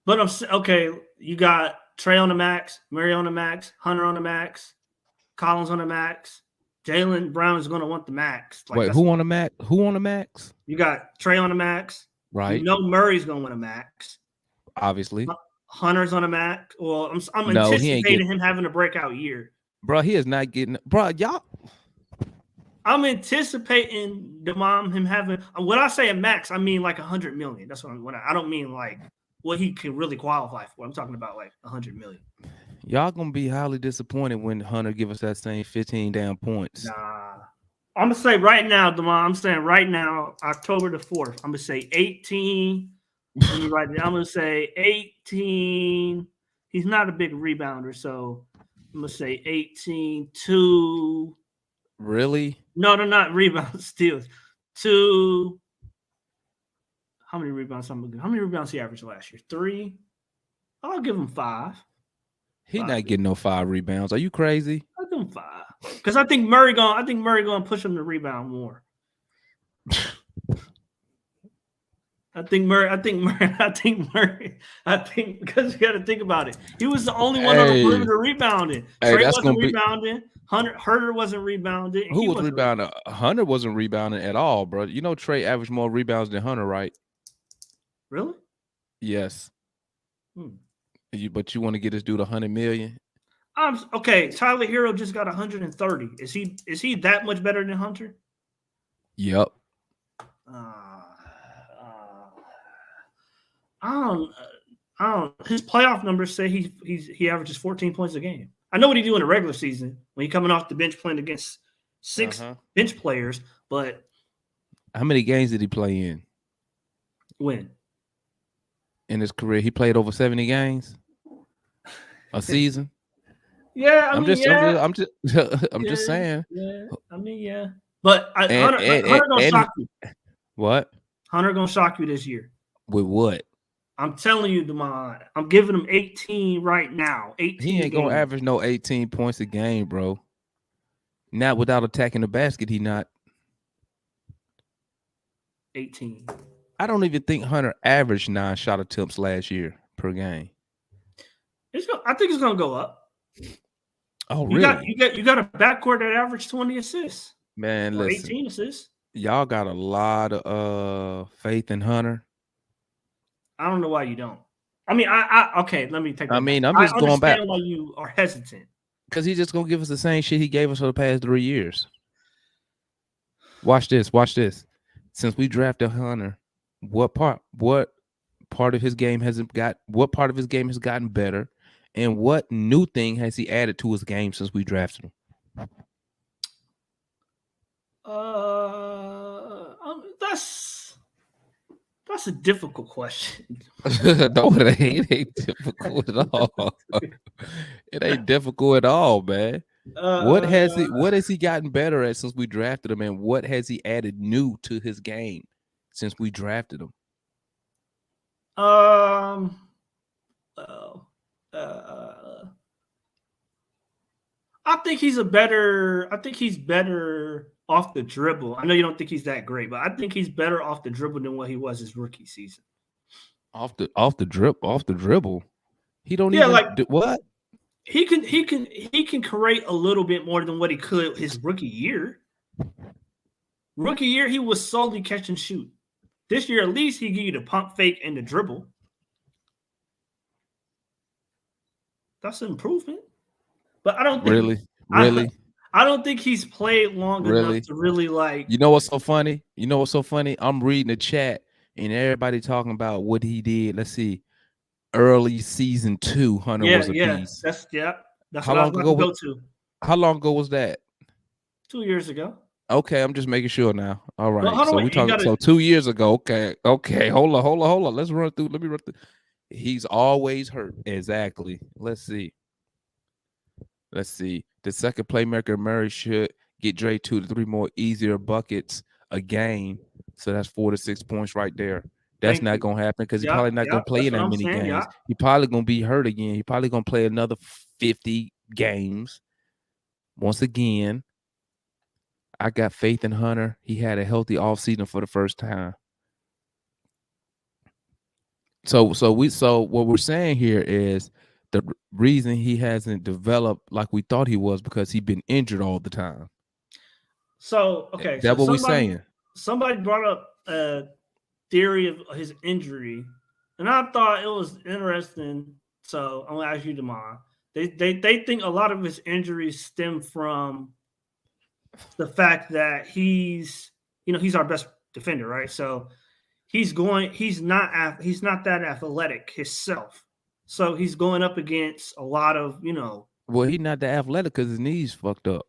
But okay. You got Trey on the max, Murray on the max, Hunter on the max, Collins on the max. Jaylen Brown is going to want the max. Like Wait, that's who on the max? Who on the max? you got Trey on the max. You Right. know Murray's going to win a max. Obviously. Hunter's on a max. Well, I'm No, he ain't anticipating getting. him having a breakout year. Bro, he is not getting. Bro, y'all. I'm anticipating him having. When I say a max, I mean like 100 million. That's what I don't mean like what he can really qualify for. I'm talking about like 100 million. Y'all gonna be highly disappointed when Hunter give us that same 15 damn points. Nah. I'm gonna say right now, Demond. I'm saying right now, October the 4th. I'm gonna say 18. Let me write it. I'm gonna say 18. He's not a big rebounder, so I'm gonna say 18-2. Really? No, they're not rebounds. Steals. 2. How many rebounds? How many rebounds he averaged last year? 3. I'll give him 5. He not getting no 5 rebounds. Are you crazy? I'll give him 5 because I think Murray gonna push him to rebound more. I think because you got to think about it. He was the only one on the perimeter rebounding. Trey wasn't rebounding. Herder wasn't rebounding. Who was rebounding? Hunter wasn't rebounding at all, bro. You know Trey averaged more rebounds than Hunter, right? Really? Yes. Hmm. But you want to get this dude 100 million? Okay. Tyler Hero just got 130. Is he that much better than Hunter? Yep. Uh, uh, I don't. I don't. His playoff numbers say he averages 14 points a game. I know what he do in the regular season when he coming off the bench playing against six Uh-huh. bench players, but How many games did he play when? in his career? He played over 70 games a season. Yeah, I I'm mean, just, I'm yeah, just, I'm just, I'm just yeah, saying. yeah. I mean, yeah. But And Hunter gonna and shock you. what? Hunter gonna shock you this year. With what? I'm telling you, Demond. I'm giving him 18 right now. He 18 ain't gonna games. average no 18 points a game, bro. Not without attacking the basket. He not. 18. I don't even think Hunter averaged 9 shot attempts last year per game. I think it's gonna go up. Oh, You got really? you got a backcourt that averaged 20 assists Man, or listen, 18 assists. y'all got a lot of faith in Hunter. I don't know why you don't. I mean, I okay. Let me take I that back. mean, I'm I just going back understand why you are hesitant. because he's just gonna give us the same shit he gave us for the past 3 years. Watch this. Watch this. Since we drafted Hunter, what part of his game has it got? What part of his game has gotten better, and what new thing has he added to his game since we drafted him? That's a difficult question. No, it ain't. It ain't difficult at all. It ain't difficult at all, man. uh, What has he gotten better at since we drafted him, and what has he added new to his game since we drafted him? um, well, uh, I think he's better. I think he's better off the dribble. I know you don't think he's that great, but I think he's better off the dribble than what he was his rookie season. Off the dribble. He don't Yeah, even like do what? he can create a little bit more than what he could his rookie year. Rookie year, he was solely catch and shoot. This year, at least he give you the pump fake and the dribble. That's an improvement. But I don't think Really, I really, I don't think he's played long enough really. to really like. You know what's so funny? You know what's so funny? I'm reading the chat and everybody talking about what he did. Let's see. Early season 2, Hunter Yeah, was a yeah. beast. That's How what I was long about to ago? go to. How long ago was that? 2 years ago. Okay, I'm just making sure now. All Well, right. hold on, So we wait. You talking got to. so 2 years ago. Okay. Okay. Hold on. Let's run through. Let me run through. He's always hurt. Exactly. Let's see. Let's see. The second playmaker, Murray, should get Dre 2 to 3 more easier buckets a game. So that's 4 to 6 points right there. That's Thank not you. gonna happen because he's Yeah, probably not yeah. gonna play That's in what that I'm many saying. Yeah. games. He probably gonna be hurt again. He probably gonna play another 50 games. Once again, I got faith in Hunter. He had a healthy offseason for the first time. So what we're saying here is the reason he hasn't developed like we thought he was because he's been injured all the time. So okay. So That's what we're somebody saying. somebody brought up a theory of his injury, and I thought it was interesting. So I'm gonna ask you tomorrow. They think a lot of his injuries stem from the fact that he's our best defender, right? So he's not that athletic himself. So he's going up against a lot of, Well, he's not that athletic because his knees fucked up.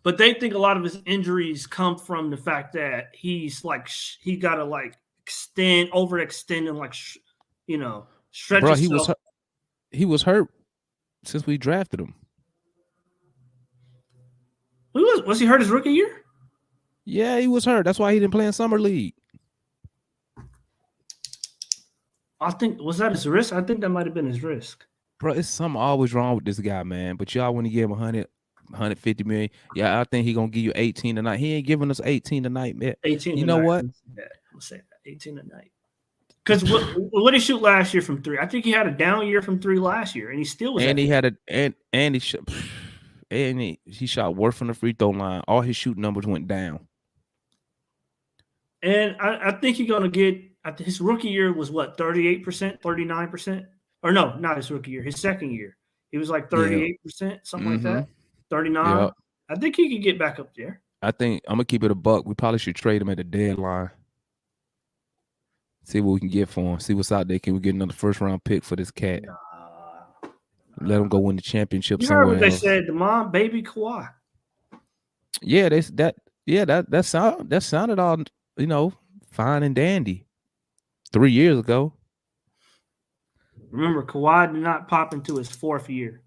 but they think a lot of his injuries come from the fact that he's like he got to like overextend and like stretch Bro, himself. he was hurt since we drafted him. Was he hurt his rookie year? Yeah, he was hurt. That's why he didn't play in summer league. I think was that his wrist? I think that might have been his wrist. Bro, it's something always wrong with this guy, man. But y'all want to give him 150 million. Yeah, I think he gonna give you 18 tonight. He ain't giving us 18 tonight, man. 18 You know tonight. what? I'm gonna say that 18 tonight. Because what did he shoot last year from three? I think he had a down year from three last year, and he still was. And he had and he shot, and he shot worse from the free throw line. All his shooting numbers went down. And I think he's gonna get. his rookie year was what, 38%, 39%? Or no, not his rookie year, his second year. He was like Yeah. 38%, something like Mm-hmm. that. 39. Yep. I think he could get back up there. I think I'm gonna keep it a buck. We probably should trade him at the deadline. See what we can get for him. See what's out there. Can we get another first round pick for this cat? Nah. Let him go win the championship You heard what somewhere they else. said, the mom, baby Kawhi. Yeah, that sounded all, you know, fine and dandy 3 years ago. Remember, Kawhi did not pop into his fourth year.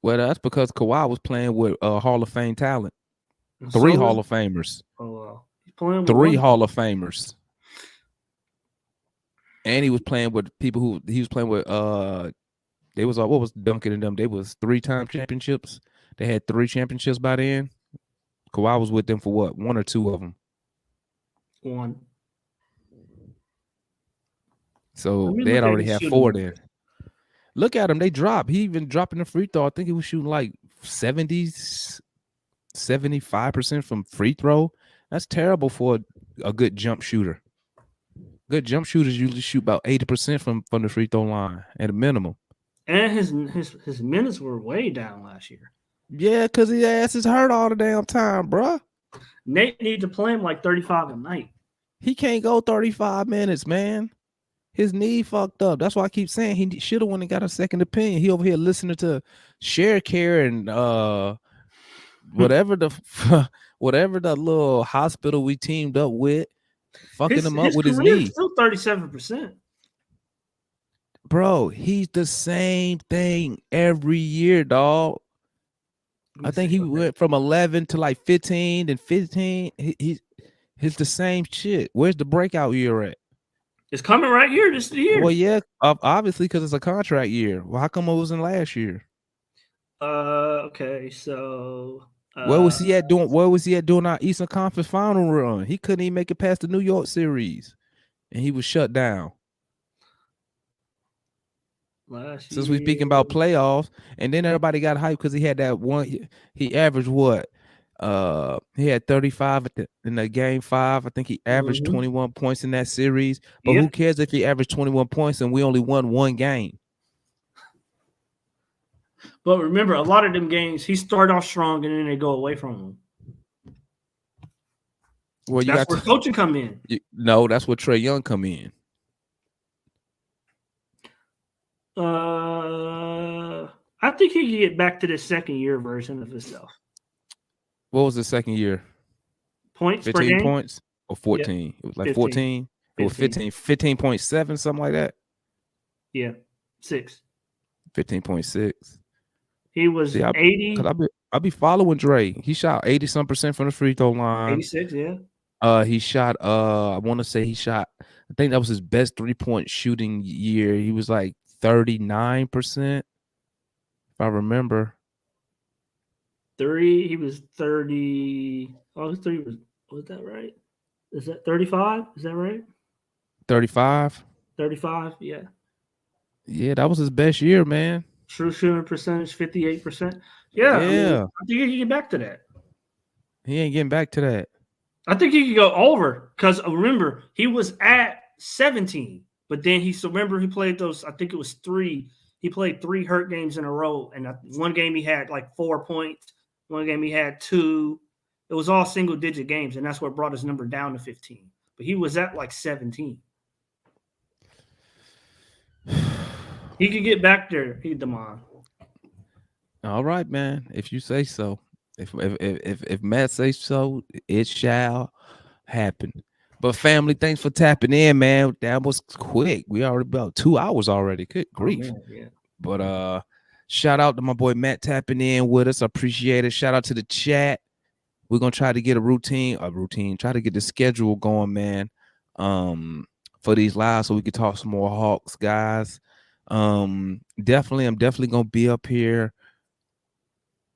Well, that's because Kawhi was playing with Hall of Fame talent. And Three so Hall was, of Famers. he's playing with Three one. Hall of Famers. And he was playing with people who he was playing with. They was what was Duncan and them? They was 3-time championships. They had 3 championships by then. Kawhi was with them for what? 1 or 2 of them. One. So Let me they had look at already his had shooting 4 numbers. then. Look at him. They dropped. He even dropping the free throw. I think he was shooting like 75% from free throw. That's terrible for a good jump shooter. Good jump shooters usually shoot about 80% from the free throw line at a minimum. And his minutes were way down last year. Yeah, because his ass is hurt all the damn time, bruh. Nate need to play him like 35 a night. He can't go 35 minutes, man. His knee fucked up. That's why I keep saying he should have went and got a second opinion. He over here listening to Share Care and whatever the whatever the little hospital we teamed up with, fucking him up His with his career is knee. still 37%. Bro, he's the same thing every year, dog. I think he went from 11 to like 15 and 15. He's the same shit. Where's the breakout year at? It's coming right here this year. Well, yeah, obviously because it's a contract year. Well, how come it wasn't last year? Okay, so Where was he at doing? Where was he at doing our Eastern Conference Final run? He couldn't even make it past the New York series, and he was shut down. last Since year. we speaking about playoffs, and then everybody got hyped because he had that one. He averaged what? He had 35 in the game 5. I think he averaged 21 points in that series. But who cares if he averaged 21 points and we only won 1 game? But remember, a lot of them games, he started off strong and then they go away from him. Well, that's where coaching come in. No, that's where Trae Young come in. I think he can get back to the second year version of himself. What was the second year? Points 15 per game? points or 14? Yep. It was like 14. It was 15.7, something like that. Yeah, 6. 15.6. He was 80. I'll be following Dre. He shot 80-some% from the free throw line. 86, yeah. He shot. I want to say he shot. I think that was his best 3-point shooting year. He was like 39%, if I remember. 3. He was 30. Oh, his 3 was that right? Is that 35? Is that right? 35. 35, yeah. Yeah, that was his best year, man. True shooting percentage, 58%. Yeah. I mean, I think he can get back to that. He ain't getting back to that. I think he could go over because remember, he was at 17, but then he played those, I think it was 3. He played 3 hurt games in a row. And one game he had like 4 points. One game he had 2. It was all single digit games. And that's what brought his number down to 15. But he was at like 17. He could get back there, Damon. All right, man. If you say so. If Matt says so, it shall happen. But family, thanks for tapping in, man. That was quick. We already about 2 hours already. Good grief. Oh, man, yeah. But shout out to my boy Matt tapping in with us. I appreciate it. Shout out to the chat. We're gonna try to get a routine, try to get the schedule going, man. For these lives so we can talk some more Hawks, guys. I'm definitely gonna be up here.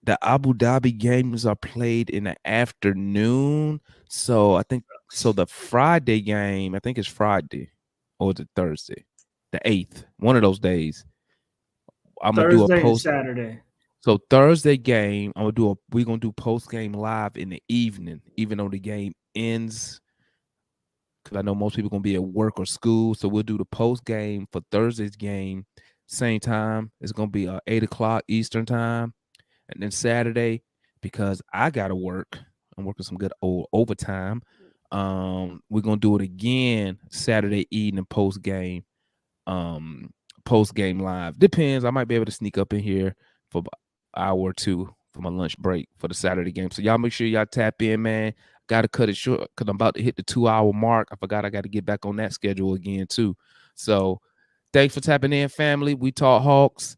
The Abu Dhabi games are played in the afternoon. So I think the Friday game, I think it's Friday or the Thursday, the 8th, one of those days. I'm gonna do a post and Saturday. So Thursday game, we're gonna do post game live in the evening, even though the game ends because I know most people gonna be at work or school. So we'll do the post game for Thursday's game, same time. It's gonna be 8 o'clock Eastern time, and then Saturday, because I gotta work. I'm working some good old overtime. We're gonna do it again Saturday evening um post game live. Depends. I might be able to sneak up in here for about an hour or two for my lunch break for the Saturday game. So y'all make sure y'all tap in, man. Gotta cut it short because I'm about to hit the 2 hour mark. I forgot I got to get back on that schedule again too. So thanks for tapping in, family. We talk Hawks.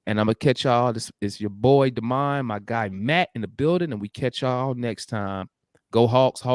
And I'm gonna catch y'all. This is your boy Demine, my guy Matt in the building, and we catch y'all next time. Go Hawks, Hawks.